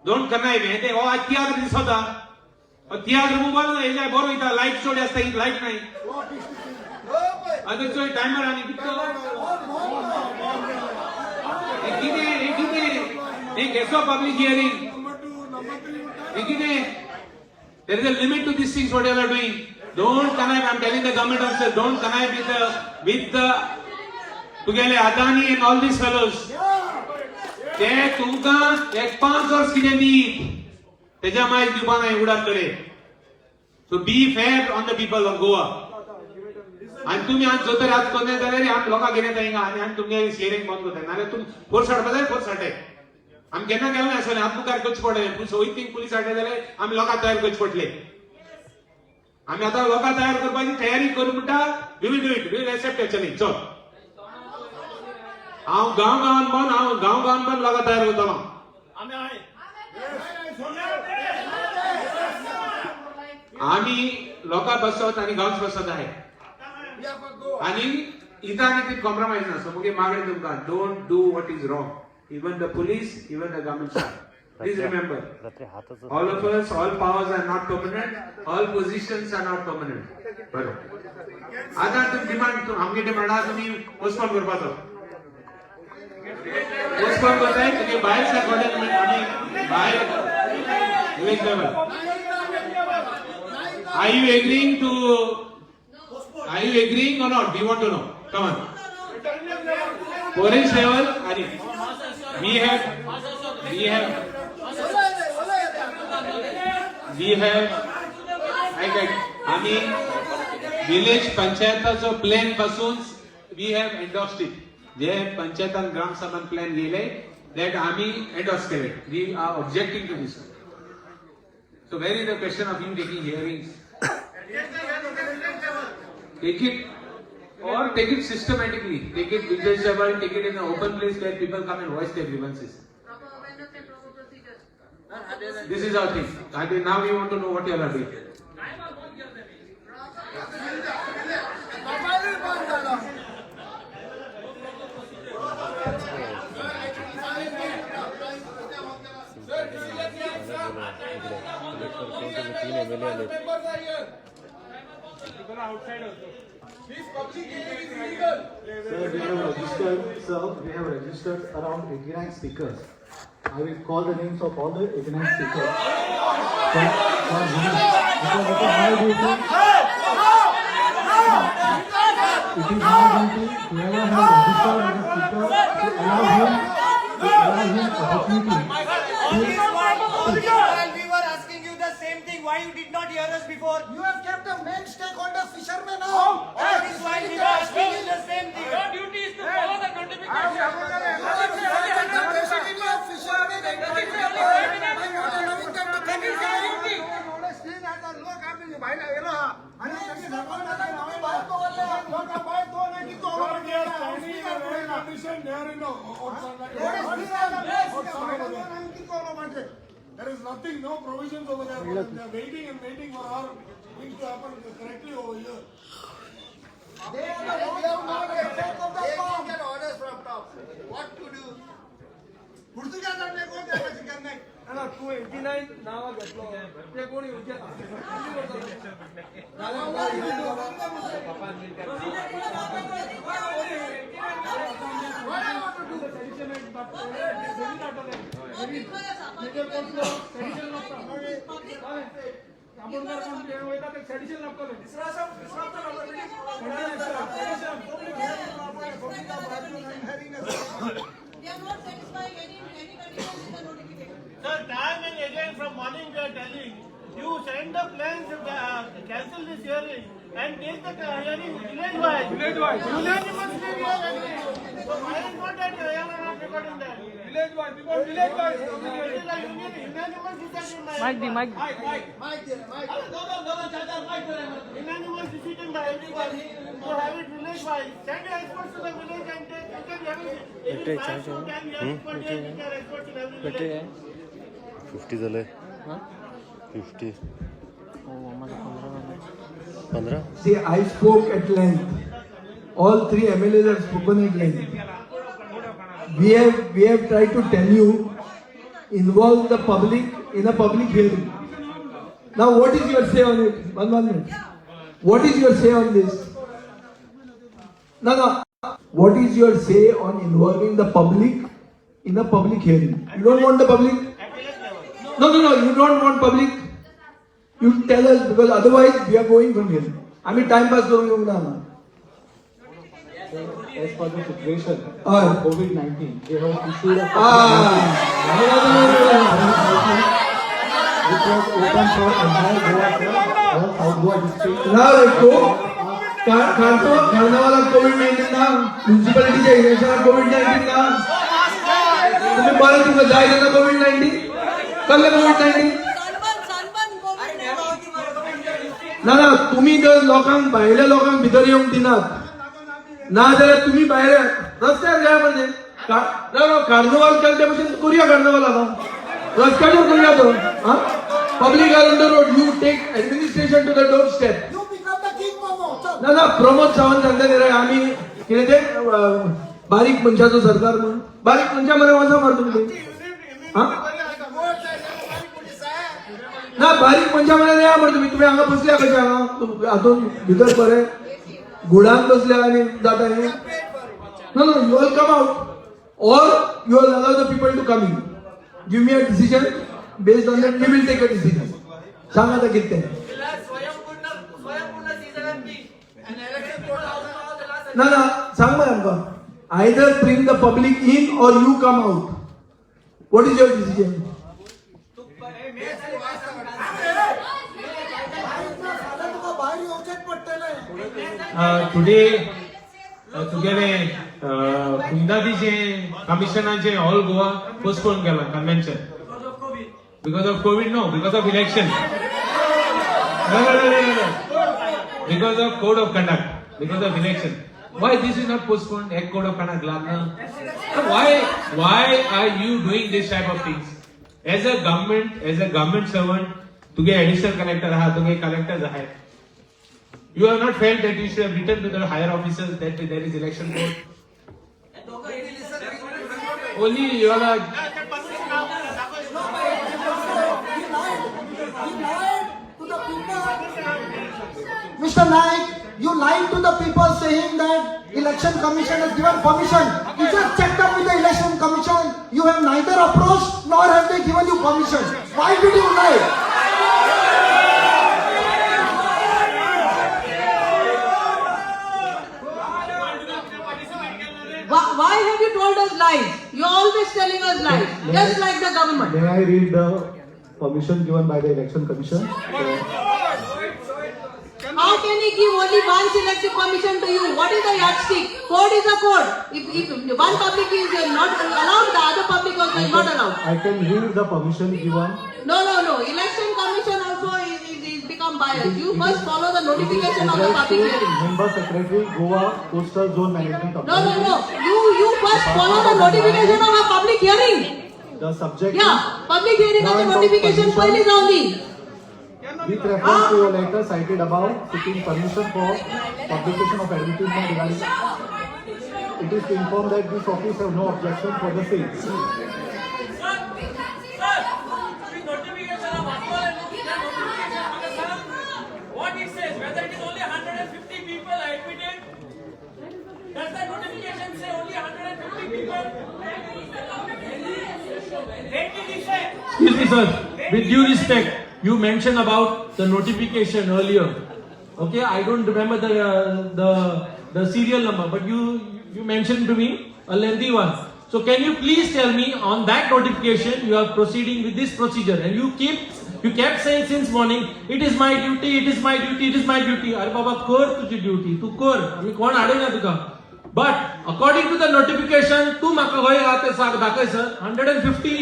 डोंट करना हे ते हो आज तियात्र दिसता तियात्र मोबायल हेजे बरो वयता लायट चड आसता ही लायट नाही आतां चोय टायमर आनी कितलो हे केसो public hearing there is a limit to these things what you are doing. Don't connive. I am telling the government officers, don't connive with the together Adani and all these fellows. ते तुमका एक 5 वर्ष कितें दीत तेजा मागीर दिवपा ना उडात कडे so be fair on the people of Goa आणि तुम्ही आज जो तर आज कोणे जाल्यार आमी लोकांक घेवन येता हिंगा आनी तुमगे शेअरिंग बंद करता नाल्यार तुमी फोर्स हाडपा जाय फोर्स हाडटाय आमी केन्ना केलें आसलें आमी मुखार करचें पडलें सो थिंक पुलीस हाडले जाल्यार आमी लोकांक तयार करचें पडटलें आमी आतां लोकांक तयार करपाची तयारी करूं म्हणटा we will do it we will accept your challenge चल हांव गांवान बन लोकांक तयार करतलो आमी लोकांक बसत आनी गांवच बसत आहे आनी इथं आनी कितें कॉम्प्रोमायज ना सो मुगे मागणें तुमकां don't do what is wrong even the police, even the government staff. Please remember, all of us, all powers are not permanent, all positions are not permanent. बरोबर आता तुम्ही डिमांड आमगे डिमांड आज तुम्ही पोस्टपोन करपाचो पोस्टपोन करताय तुगे भायरच्या college आमी भायर village level Are you agreeing or not? We want to know. Come on. Forest level, Ari. We have आम्ही विलेज पंचायताचो प्लॅन पासून we have endorsed it. जे पंचायतान ग्राम सभान प्लॅन गेले that आम्ही endorse केले. We are objecting to this. So where is the question of him taking hearings? Take it or take it systematically. Take it village level, take it in an open place where people come and voice their grievances. This is our thing. And now we want to know what you are doing. Sir, we have registered around 89 speakers. I will call the names of all the 89 speakers. Because it is my duty. It is my duty, whoever has registered as a speaker, to allow him opportunity. We were asking you the same thing. Why you did not hear us before? You have kept the main stakeholder fishermen out. That is why we were asking you the same thing. Your duty is to follow the notification. There is nothing, no provisions over there. They are waiting and waiting for our things to happen correctly over here. They have not effect of the farm. Get orders from top. What to do? ना तू 89 नावा घेतलो ते कोणी Sir, time and again from morning we are telling you send the plans, cancel this hearing and take the hearing village-wise. Unanimously we are agreeing. So why is not that you are not recording that? Village-wise, because village-wise. It is a unanimous decision by unanimous decision by everybody to have it village-wise. Send your experts to the village and take hearing. Every 5 to 10 years per day, you can experts in every village. 50 झाले 50 15 See, I spoke at length. All three MLAs have spoken at length. We have tried to tell you, involve the public in a public hearing. Now, what is your say on it? One minute. What is your say on this? No. What is your say on involving the public in a public hearing? You don't want the public? No. You don't want public. You tell us, because otherwise we are going from here. I mean, time pass करून घेऊन ना. As per the situation, Ah. COVID-19, they have issued a which was open for entire Goa, all South Goa district. Now देखो, खारनावाला COVID-19 ना, म्युनिसिपालिटीच्या इलेक्शनला COVID-19 ना. तुम्ही परत तुमचं जायचं ना COVID-19? कळलं COVID-19? ना तुम्ही जर लोकांक भायल्या लोकांक भितर येवंक दिनात ना जाल्यार तुम्ही भायर रस्त्यार घ्या म्हणजे कार्निवाल केले भशेन करूया कार्निवाल आता रस्त्याचेर करूया तो public are on the road you take administration to the doorstep You become the king, Momo. ना प्रमोद सावंत सांगता रे आम्ही कितें ते बारीक मनशाचो सरकार म्हणून बारीक मनशा मरे वचा मार तुमचे ना बारीक मनशा मरे या म्हण तुम्ही हांगा बसल्या कशे हांगा हातून भितर बरे गुडान बसल्या आणि जाता हे No, you will come out or you will allow the people to come in. Give me a decision. Based on that, we will take a decision. सांगा आता किती ना सांग मग आमकां either bring the public in or you come out. What is your decision? Today, together, Kundadiche commissionache all Goa postponed Gala convention. Because of COVID? No, because of election. No. Because of code of conduct. Because of election. Why this is not postponed? Ek code of conduct lana. Why are you doing this type of things? As a government servant, to get additional collector, to get collectors ahead. You have not felt that you should have written to the higher officers that there is election code. Only you are Mr. Naik, you lied to the people saying that election commission has given permission. You just checked up with the election commission. You have neither approached nor have they given you permission. Why did you lie? Why have you told us lies? You're always telling us lies, just like the government. May I read the permission given by the election commission? How can he give only one selective permission to you? What is the yardstick? Code is a code. If one public is not allowed, the other public also is not allowed. I can read the permission given. No. Election commission also is become biased. You must follow the notification of the public hearing. Member Secretary, Goa Coastal Zone Management Authority. No. You must follow the notification of a public hearing. The subject. Yeah, public hearing of the notification file is only. With reference to your letter cited above, seeking permission for publication of advertisement regarding, it is to inform that this office have no objection for the same. What it says, whether it is only 150 people admitted, does the notification say only 150 people? Excuse me, sir. With due respect, you mentioned about the notification earlier. Okay, I don't remember the serial number, but you mentioned to me a lengthy one. So can you please tell me on that notification you are proceeding with this procedure, and you kept saying since morning, it is my duty, it is my duty, it is my duty. Are baba, कर तुझी duty, तू कर. आम्ही कोण आडे ना तुका. But according to the notification, तू माका होय आते साग दाखय sir. 150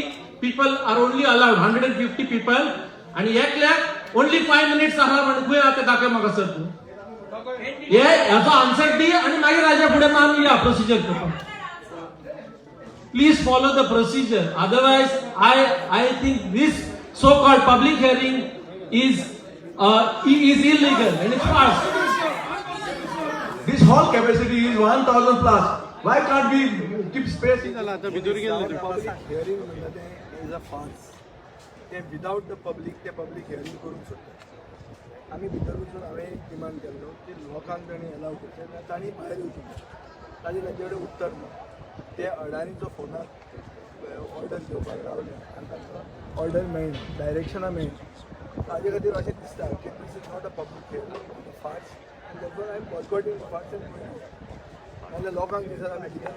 people are only allowed. 150 people, आणि एकल्याक only 5 minutes आहा म्हणून खंय आते दाखय माका sir तू. हे याचा आन्सर दी आणि मागीर राजा पुढे आम्ही या प्रोसिजर करतो. Please follow the procedure. Otherwise, I think this so-called public hearing is illegal and it's false. This hall capacity is 1,000 plus. Why can't we keep space in the public hearing is a farce. Without the public hearing करून सोडतात. आम्ही भितर वचून हांवें एक demand केल्लो की लोकांक तांणी अलाव करचें तांणी भायर वचूंक ताजें तांचे कडेन उत्तर ना ते अडानीचो फोनार ऑर्डर घेवपाक रावले आनी तांकां ऑर्डर मेळना डायरेक्शनां मेळना ताजे खातीर अशें दिसता की this is not a public hearing farce and therefore I am boycotting farce and नाजाल्यार लोकांक दिसता आमी कितें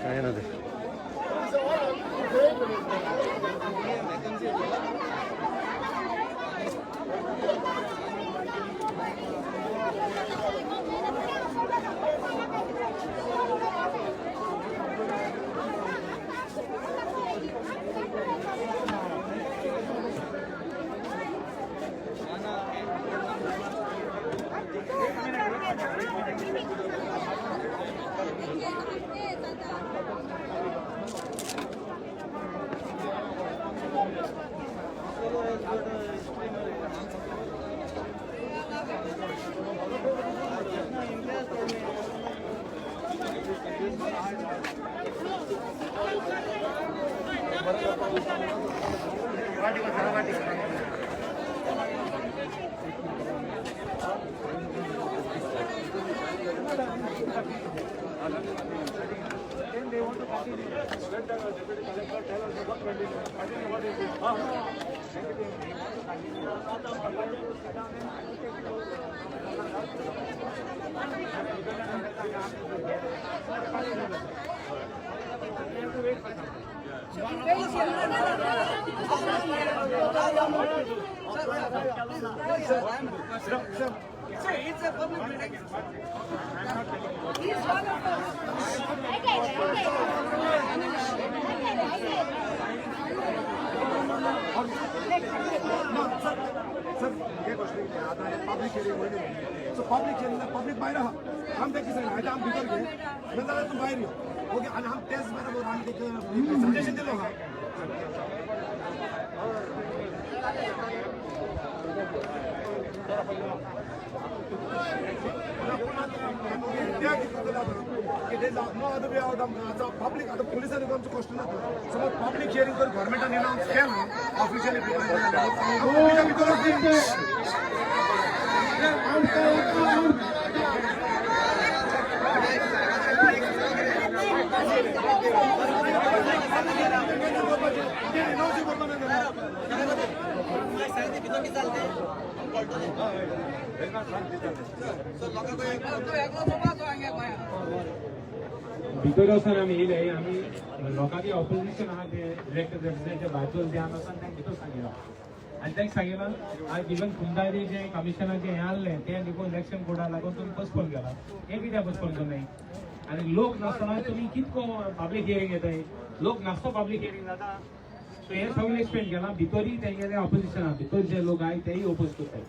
काय ना ते पब्लिक पब्लिक बाहेर आहा हम ते किसी नाही आम भितर घे नंतर तू बाहेर ये ओके आणि हम तेच बरोबर आम्ही ते सजेशन दिलो हा No other way out of public, the police are going to question. So public hearing for government and announced officially. भितर वचून आमी येयले आमी लोकांची ऑपोजिशन आहा ते इलेक्टेड रेप्रेझेंटेटिव्ह भाजून जे आसा तांकां भितर सांगितलं आनी तांकां सांगितलं आज इवन कुंदारी जे कमिशनाचे हें आहलें तें देखून इलेक्शन कोडा लागून तुमी पोस्टपोन केला हें कित्याक पोस्टपोन केलें आनी लोक नासतना तुमी कितको पब्लीक हियरींग येताय लोक नासतो पब्लीक हियरींग जाता सो हें सगळें एक्सप्लेन केलां भितरूय तेंगेलें ऑपोजिशन आहा भितर जे लोक आहाय तेय ओपोज करताय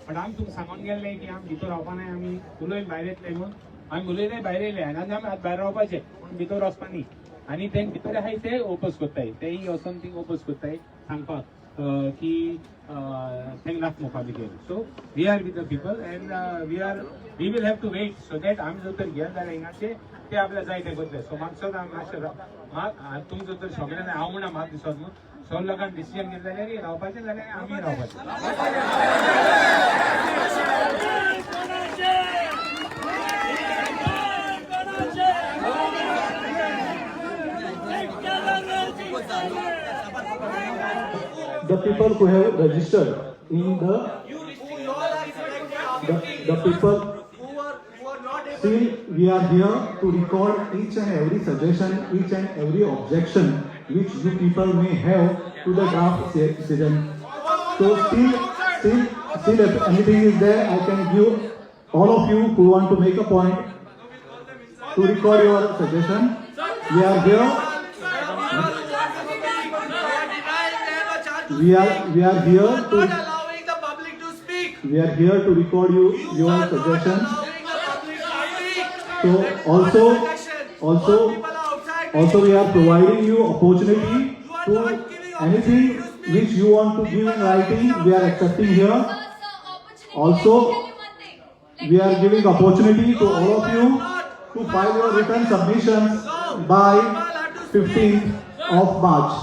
बट आमी तुमकां सांगून गेल्लें की आमी भितर रावपा नाय आमी उलयन भायर येतले म्हणून आमी उलयले भायर येयले आनी आमी आतां भायर रावपाचे पूण भितर वचपा न्ही आनी तें भितर आहाय ते ओपोज करताय तेय वचोन थिंग ओपोज करताय सांगपाक की तेंक नासमो public hearing so we are with the people and we will have to wait so that आमी जर तर गेले जाल्यार हिंगाचे ते आपल्याक जाय ते करतले सो म्हाका आमी मातशें म्हाका तुमचो तर सगळ्यांना हांव म्हणा म्हाका दिसत न्हू सगळे लोकांनी डिसिजन घेतले जाल्यार रावपाचें जाल्यार आमी रावपाचें The people who have registered in the people, still we are here to record each and every suggestion, each and every objection which you people may have to the draft decision. So still if anything is there, I can give all of you who want to make a point to record your suggestion. We are here. We are here to allowing the public to speak. We are here to record your suggestions. So also we are providing you opportunity to anything which you want to give in writing. We are accepting here. Also we are giving opportunity to all of you to file your written submissions by 15th of March.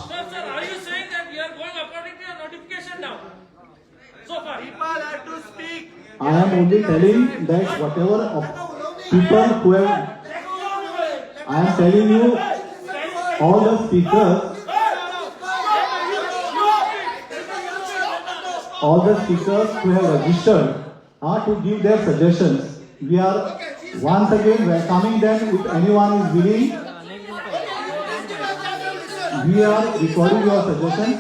I am only telling that whatever of people who have, I am telling you, all the speakers who have registered are to give their suggestions. We are once again welcoming them if anyone is willing. We are recording your suggestions.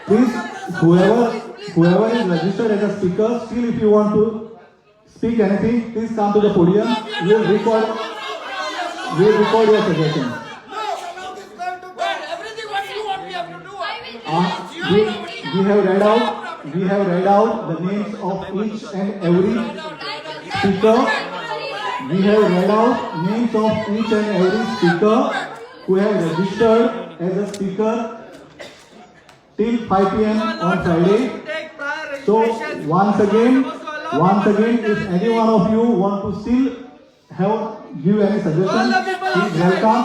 Please, whoever is registered as a speaker, still if you want to speak anything, please come to the podium. We will record your suggestions. We have read out the names of each and every speaker. We have read out names of each and every speaker who have registered as a speaker till 5 p.m. on Friday. So once again, if any one of you want to still give any suggestions, please welcome.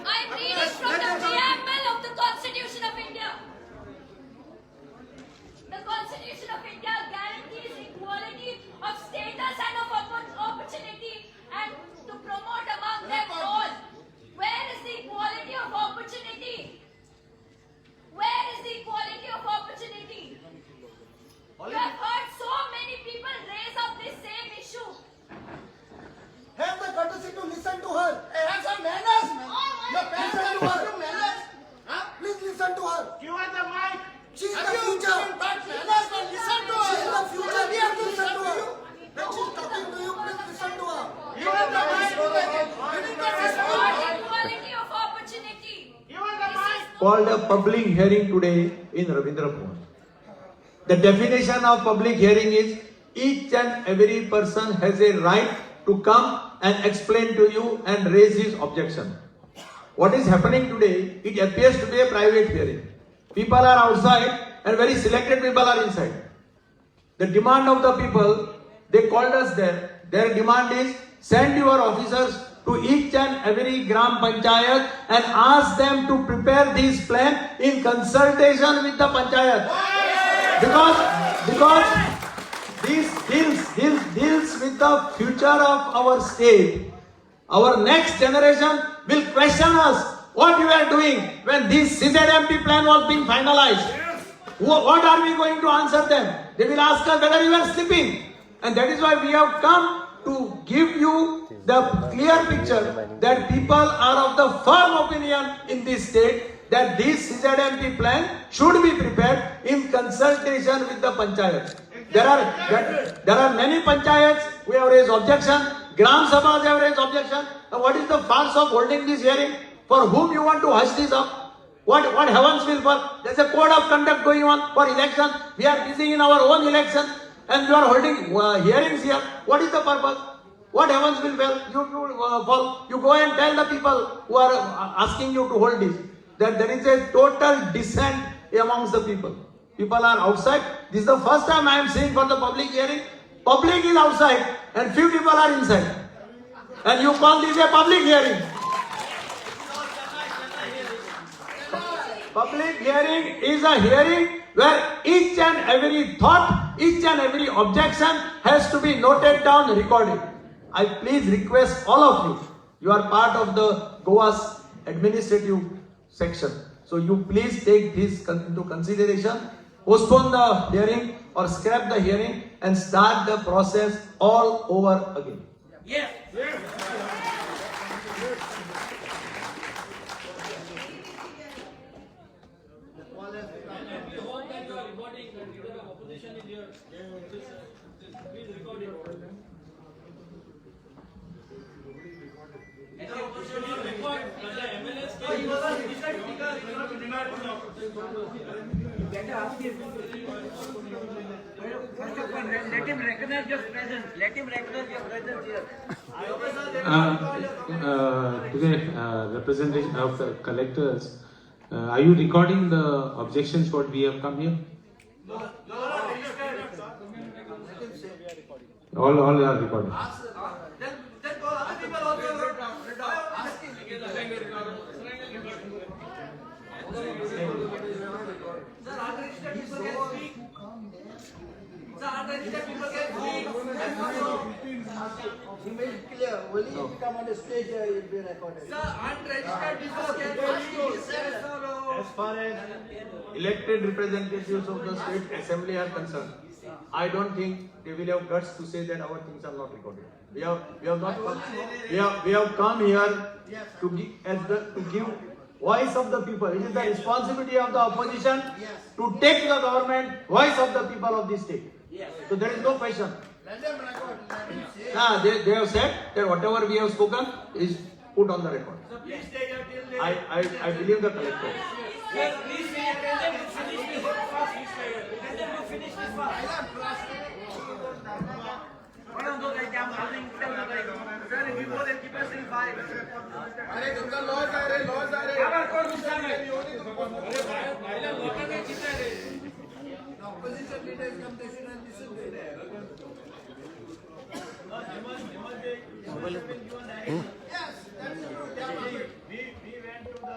I read from the preamble of the Constitution of India. The Constitution of India guarantees equality of status and of opportunity and to promote among them all. Where is the equality of opportunity? Where is the equality of opportunity? You have heard so many people raise up this same issue. Have the courtesy to listen to her. Have some manners, man. Your parents have to have manners. Please listen to her. You are the mic. She is the future. Manners, man. Listen to her. She is the future. We have to listen to her. When she is talking to you, please listen to her. You are the mic. Equality of opportunity. You are the mic. Called a public hearing today in Ravindra Bhavan. The definition of public hearing is each and every person has a right to come and explain to you and raise his objection. what is happening today, it appears to be a private hearing. People are outside and very selected people are inside. The demand of the people, they called us there. Their demand is send your officers to each and every Gram Panchayat and ask them to prepare this plan in consultation with the Panchayat. Because this deals with the future of our state. Our next generation will question us what you are doing when this CZMP plan was being finalized. What are we going to answer them? They will ask us whether you are sleeping. And that is why we have come to give you the clear picture that people are of the firm opinion in this state that this CZMP plan should be prepared in consultation with the panchayats. There are many panchayats who have raised objection. Gram Sabhas have raised objection. Now what is the farce of holding this hearing? For whom you want to hush this up? What heavens will fall? There's a code of conduct going on for election. We are busy in our own election and you are holding hearings here. What is the purpose? What heavens will fall? You go and tell the people who are asking you to hold this that there is a total dissent amongst the people. People are outside. This is the first time I am seeing for the public hearing. Public is outside and few people are inside. And you call this a public hearing. Public hearing is a hearing where each and every thought, each and every objection has to be noted down, recorded. I please request all of you. You are part of the Goa's administrative section. So you please take this into consideration. Postpone the hearing or scrap the hearing and start the process all over again. Yes. Let him recognize your presence. Let him recognize your presence here. Today, representation of the collectors, are you recording the objections what we have come here? All are recording. Then go other people also. Sir, unregistered people can speak. Sir, unregistered people can speak. He made it clear. Only if you come on the stage, it will be recorded. Sir, unregistered people can speak. As far as elected representatives of the state assembly are concerned, I don't think they will have guts to say that our things are not recorded. We have come here to give voice of the people. It is the responsibility of the opposition to take the government voice of the people of this state. So there is no question. They have said that whatever we have spoken is put on the record. I believe the collector. Yes, please stay here. Tell them to finish this fast. Tell them to finish this fast. Why don't those guys jam housing? Tell them like, sir, if you go there, keep us in five. Agar koi gussa nahi. Opposition leaders come to sit and listen to them. Yes, that is true. We went to the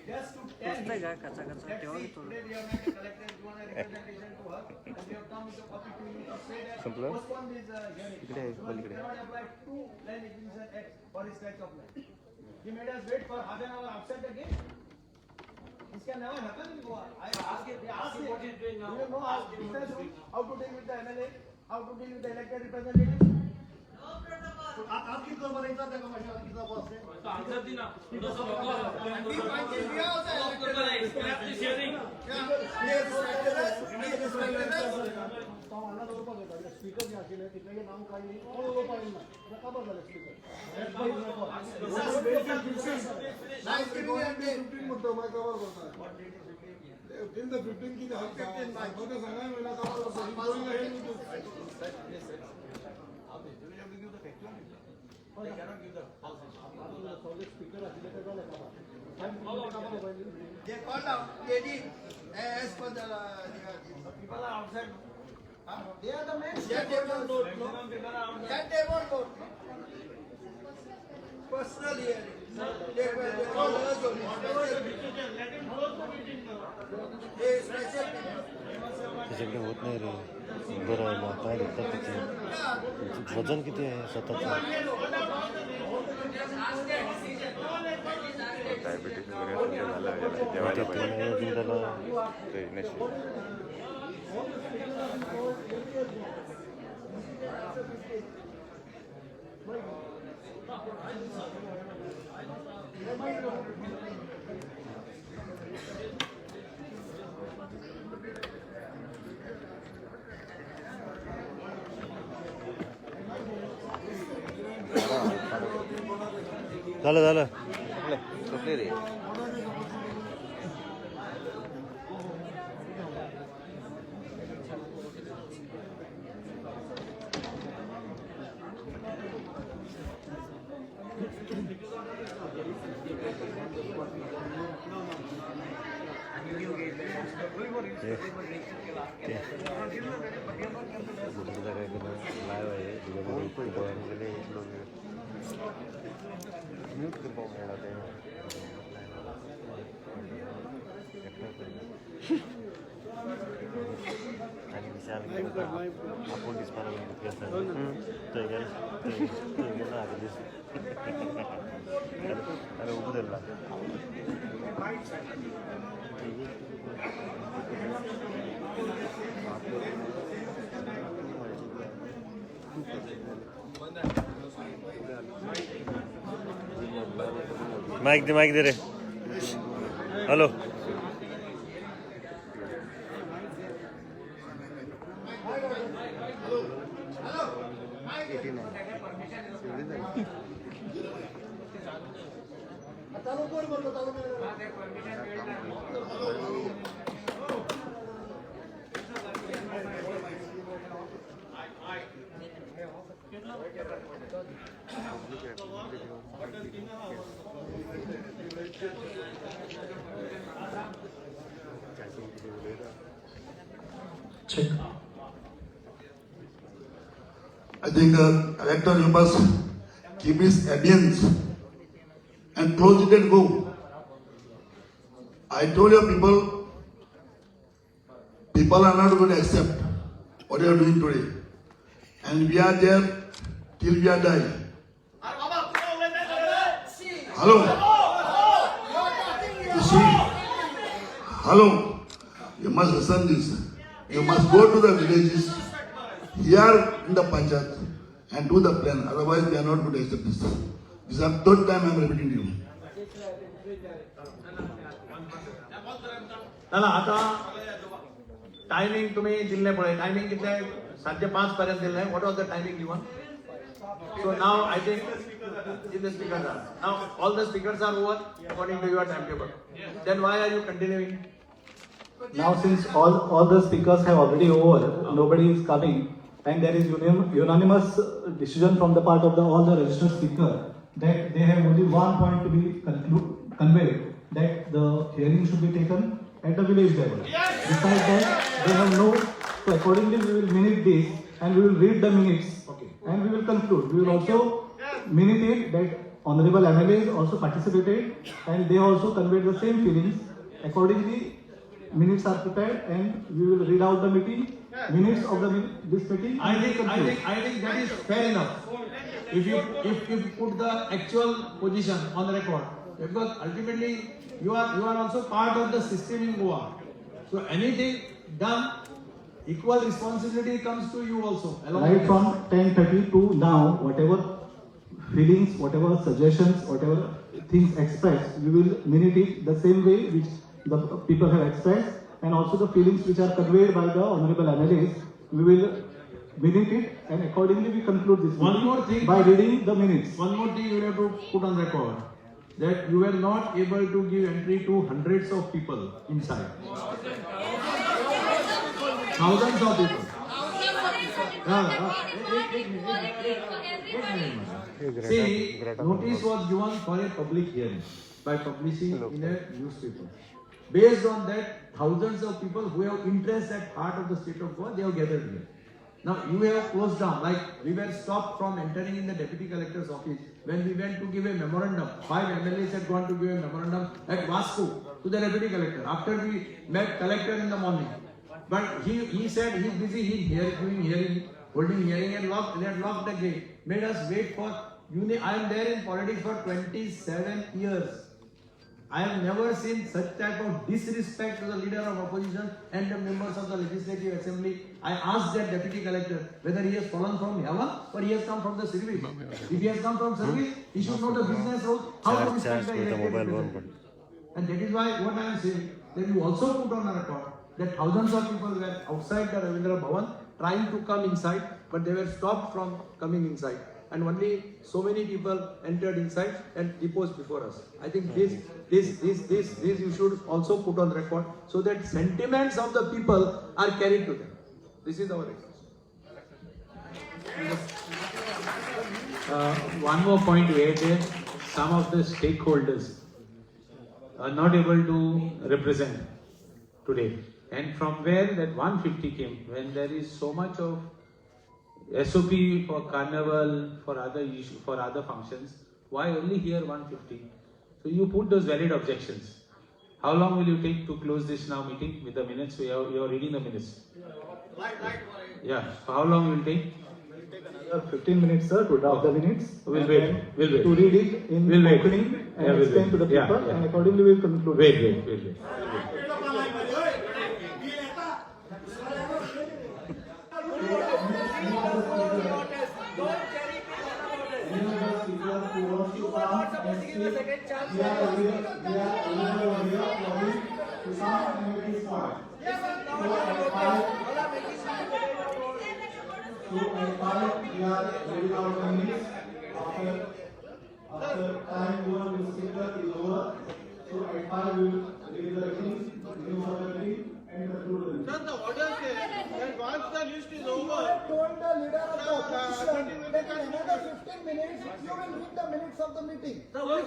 just to tell him that today we have met a collector, you want a representation to her, and we have come with a copy to you to say that postpone this hearing. We cannot apply 2 land acquisition act for his stretch of land. He made us wait for half an hour outside the gate. This can never happen in Goa. I asked him what he's doing now. You know how to deal with the MLA, how to deal with the elected representatives. आप कितना बनेगा देखो मैं कितना boss है तो answer the ना तो सब स्पीकर जे आशिल्ले तितले नाव काडली कोण उलोवपाक ना खबर जालें स्पीकर म्हणतो माय कवर करता टिल द 15 किती हक बघा सांगा मला कवर करता They called out, they did, as per the people are outside. They are the main That they won't vote, no? That they won't vote. Personal hearing. They call us only. Special people. त्याच्याकडे होत नाही रे बरं आहे मग काय देतात त्याचे वजन किती आहे स्वतःचं डायबिटीस वगैरे झालं तेव्हा त्याला झालं झालं कुठले रे लाईव्ह आहे म्यूट कर पाऊँ मेरा ते आणि विशाल आपण दिसणार तो ना आगे दिस अरे उबदला माइक दे रे hello Check. I think elector you must keep his audience and close it and go. I told you people are not going to accept what you are doing today. And we are there till we are dying. Hello? You see? Hello? You must listen this. You must go to the villages here in the Panchayat and do the plan. Otherwise, we are not going to accept this. This is the third time I am repeating to you. चला आता timing तुम्ही दिले पळय timing कितले 5:30 पर्यंत दिले what was the timing given so now I think the speakers are now all the speakers are over according to your timetable then why are you continuing now since all the speakers have already over nobody is coming and there is unanimous decision from the part of all the registered speaker that they have only one point to be conveyed that the hearing should be taken at the village level. Besides that, they have no. So accordingly, we will minute this and we will read the minutes. Okay. And we will conclude. We will also minute it that honorable MLAs also participated and they also conveyed the same feelings. Accordingly, minutes are prepared and we will read out the meeting minutes of this meeting. I think that is fair enough. If you put the actual position on the record, because ultimately you are also part of the system in Goa. So anything done, equal responsibility comes to you also. Right from 10:30 to now, whatever feelings, whatever suggestions, whatever things expressed, we will minute it the same way which the people have expressed, and also the feelings which are conveyed by the honorable MLAs, we will minute it, and accordingly we conclude this. One more thing by reading the minutes. One more thing you have to put on record, that you were not able to give entry to hundreds of people inside. Thousands of people. See, notice was given for a public hearing by publishing in a newspaper. Based on that, thousands of people who have interest at heart of the state of Goa, they have gathered here. Now you have closed down, like we were stopped from entering in the deputy collector's office when we went to give a memorandum. 5 MLAs had gone to give a memorandum at Vasco to the deputy collector after we met collector in the morning. But he said he's busy, doing hearing, holding hearing, and they had locked the gate, made us wait for I am there in politics for 27 years. I have never seen such type of disrespect to the leader of opposition and the members of the legislative assembly. I asked that deputy collector whether he has fallen from heaven or he has come from the service. If he has come from service, he should know the business rules, how to respect the elected representative. And that is why what I am saying, that you also put on a record that thousands of people were outside the Ravindra Bhavan trying to come inside, but they were stopped from coming inside. And only so many people entered inside and deposed before us. I think this you should also put on record so that sentiments of the people are carried to them. This is our request. One more point to add there. Some of the stakeholders are not able to represent today. And from where that 150 came, when there is so much of SOP for carnival, for other issues, for other functions, why only here 150? So you put those valid objections. How long will you take to close this now meeting with the minutes? You are reading the minutes. Yeah. So how long will it take? 15 minutes, sir, to draft the minutes. We'll wait. To read it in opening and explain to the people, and accordingly we'll conclude. Wait. After time given to speaker is over, so at 5 we will read the readings, review for the reading, and conclude the meeting. Sir, the order says that once the list is over, told the leader of the opposition that in another 15 minutes you will read the minutes of the meeting. Our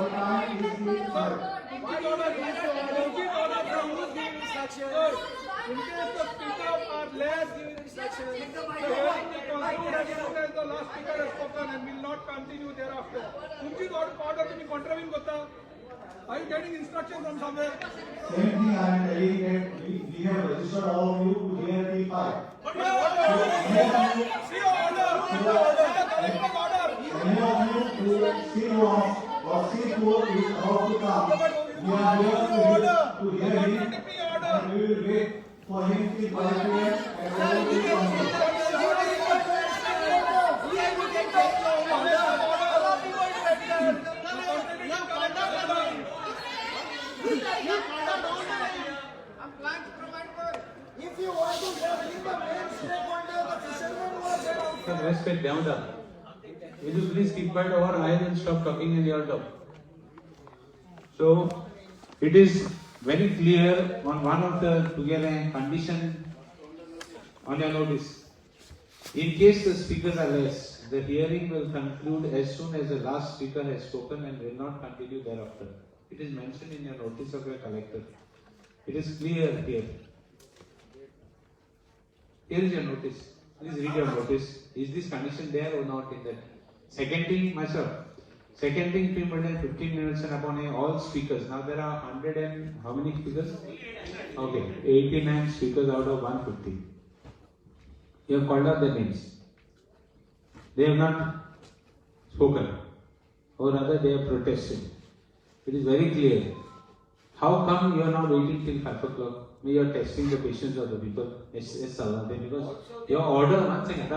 time is limited. What order is the order from who's giving instructions? In case the speaker are less giving instructions, the hearing will conclude as soon as the last speaker has spoken and will not continue thereafter. तुमची order तुम्ही contravene करता? Are you getting instruction from somewhere? Same thing I am telling that we have registered all of you to hear the 5. See order. Collective order. Any of you who see one or see who is about to come, we are here to hear him, and we will wait for him till 5 p.m. and then we will continue. If you want to bring the main stakeholder, the fishermen who are there outside. Some respect, down. Will you please keep quiet over eyes and stop talking in your talk? So, it is very clear on one of the together condition on your notice. In case the speakers are less, the hearing will conclude as soon as the last speaker has spoken and will not continue thereafter. It is mentioned in your notice of your collector. It is clear here. Here is your notice. Please read your notice. Is this condition there or not in that? Second thing, myself. Second thing, 15 minutes and upon all speakers. Now there are 100 and how many speakers? Okay, 89 speakers out of 150. You have called out their names. They have not spoken, or rather they have protested. It is very clear. How come you are not waiting till 5 o'clock? You are testing the patience of the people. Because your order, one second,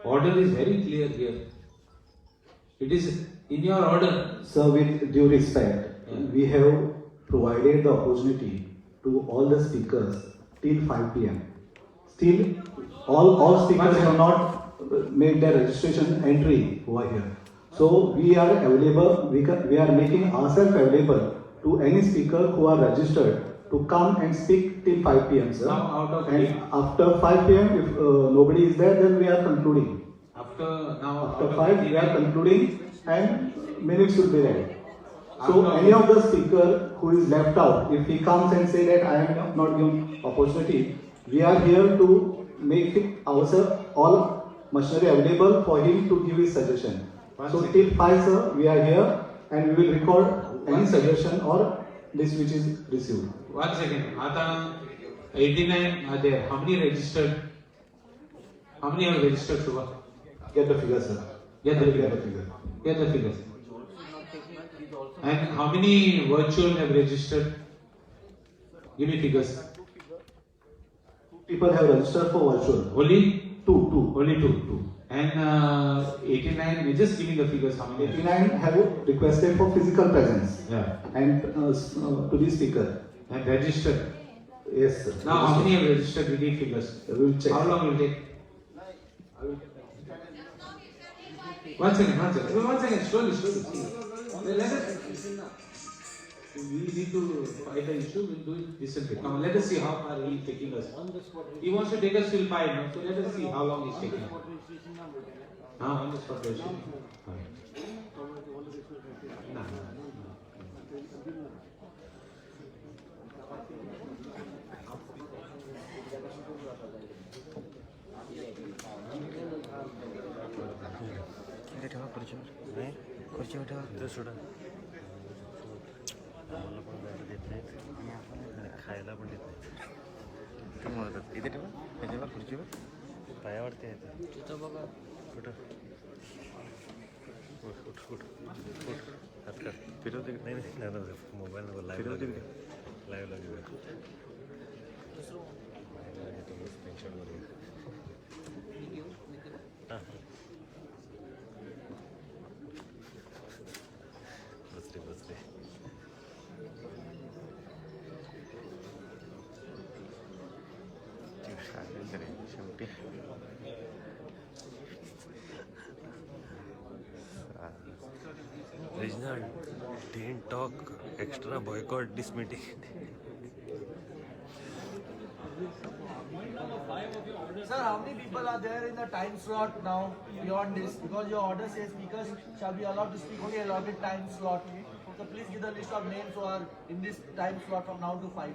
order is very clear here. It is in your order. Sir, with due respect, we have provided the opportunity to all the speakers till 5 p.m. Still, all speakers have not made their registration entry over here. So we are available. We are making ourselves available to any speaker who are registered to come and speak till 5 p.m. sir. Now out of And eight. after 5 p.m. if nobody is there, then we are concluding. After After 5 we are concluding and minutes will be read. So After- any of the speaker who is left out, if he comes and say that I am not given opportunity, we are here to make it ourselves all machinery available for him to give his suggestion. So till 5 sir, we are here and we will record any suggestion or list which is received. 1 second. Ata 89 are there. How many registered? How many have registered, Shubha? Get the figure sir. Get the Get figure. the figure. Get the figures. And how many virtual have registered? Give me figures. People have registered for virtual. Only Two. only two. And 89. Just give me the figures. How many? 89 have requested for physical presence Yeah. and to the speaker. And registered. Yes sir. Now how many have registered? We need figures. We will check. How long will it take? 1 second. Slowly. Let us. We need to fight the issue. We'll do it decently. Come on, let us see how far he is taking us. He wants to take us till 5 now, so let us see how long he's taking us. On the spot registration. No. नाही खुर्चीवर ठेवा ते soda आम्हाला पण जायला देत नाहीत आणि खायला पण देत नाहीत ते म्हणतात इथे ठेवा ह्याच्यावर खुर्चीवर पायावरती आहे तिथं बघा कुठं उठ हात कर फिरव तिकडे नाही मोबाईल लाईव्ह लागेल पेन्शनवर हां बसले शेवटी Regional didn't talk extra boycott this meeting. Sir, how many people are there in the time slot now beyond this? Because your order says speakers shall be allowed to speak only allotted time slot. So please give the list of names who are in this time slot from now to 5.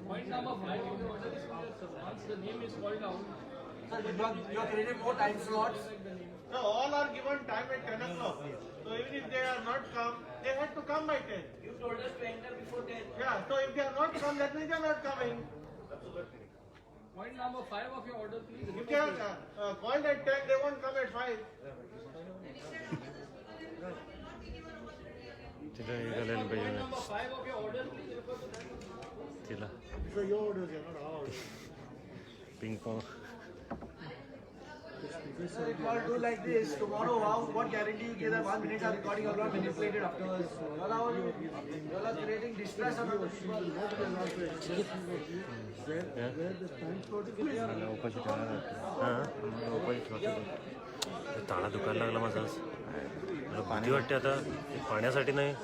Point number 5 of the order is clear, sir. Once the name is called out. Sir, you have created more time slots. So all are given time at 10 o'clock. So even if they are not come, they had to come by 10. You told us to enter before 10. Yeah, so if they are not come, that means they are not coming. Point number 5 of your order, please. If they are called at 10, they won't come at 5. तिला निघालेलं पाहिजे Number 5 of your order, please refer to that. तिला So your orders are not ours. Ping Pong Sir, if you all do like this, tomorrow, what guarantee you give that 1 minute of recording will not manipulated afterwards? You all are creating distress on other people. मला उपाशी ठेवणार हां मला उपाशी ठेवतो ताळा दुखायला लागला माझा मला भीती वाटते आता पाण्यासाठी नाही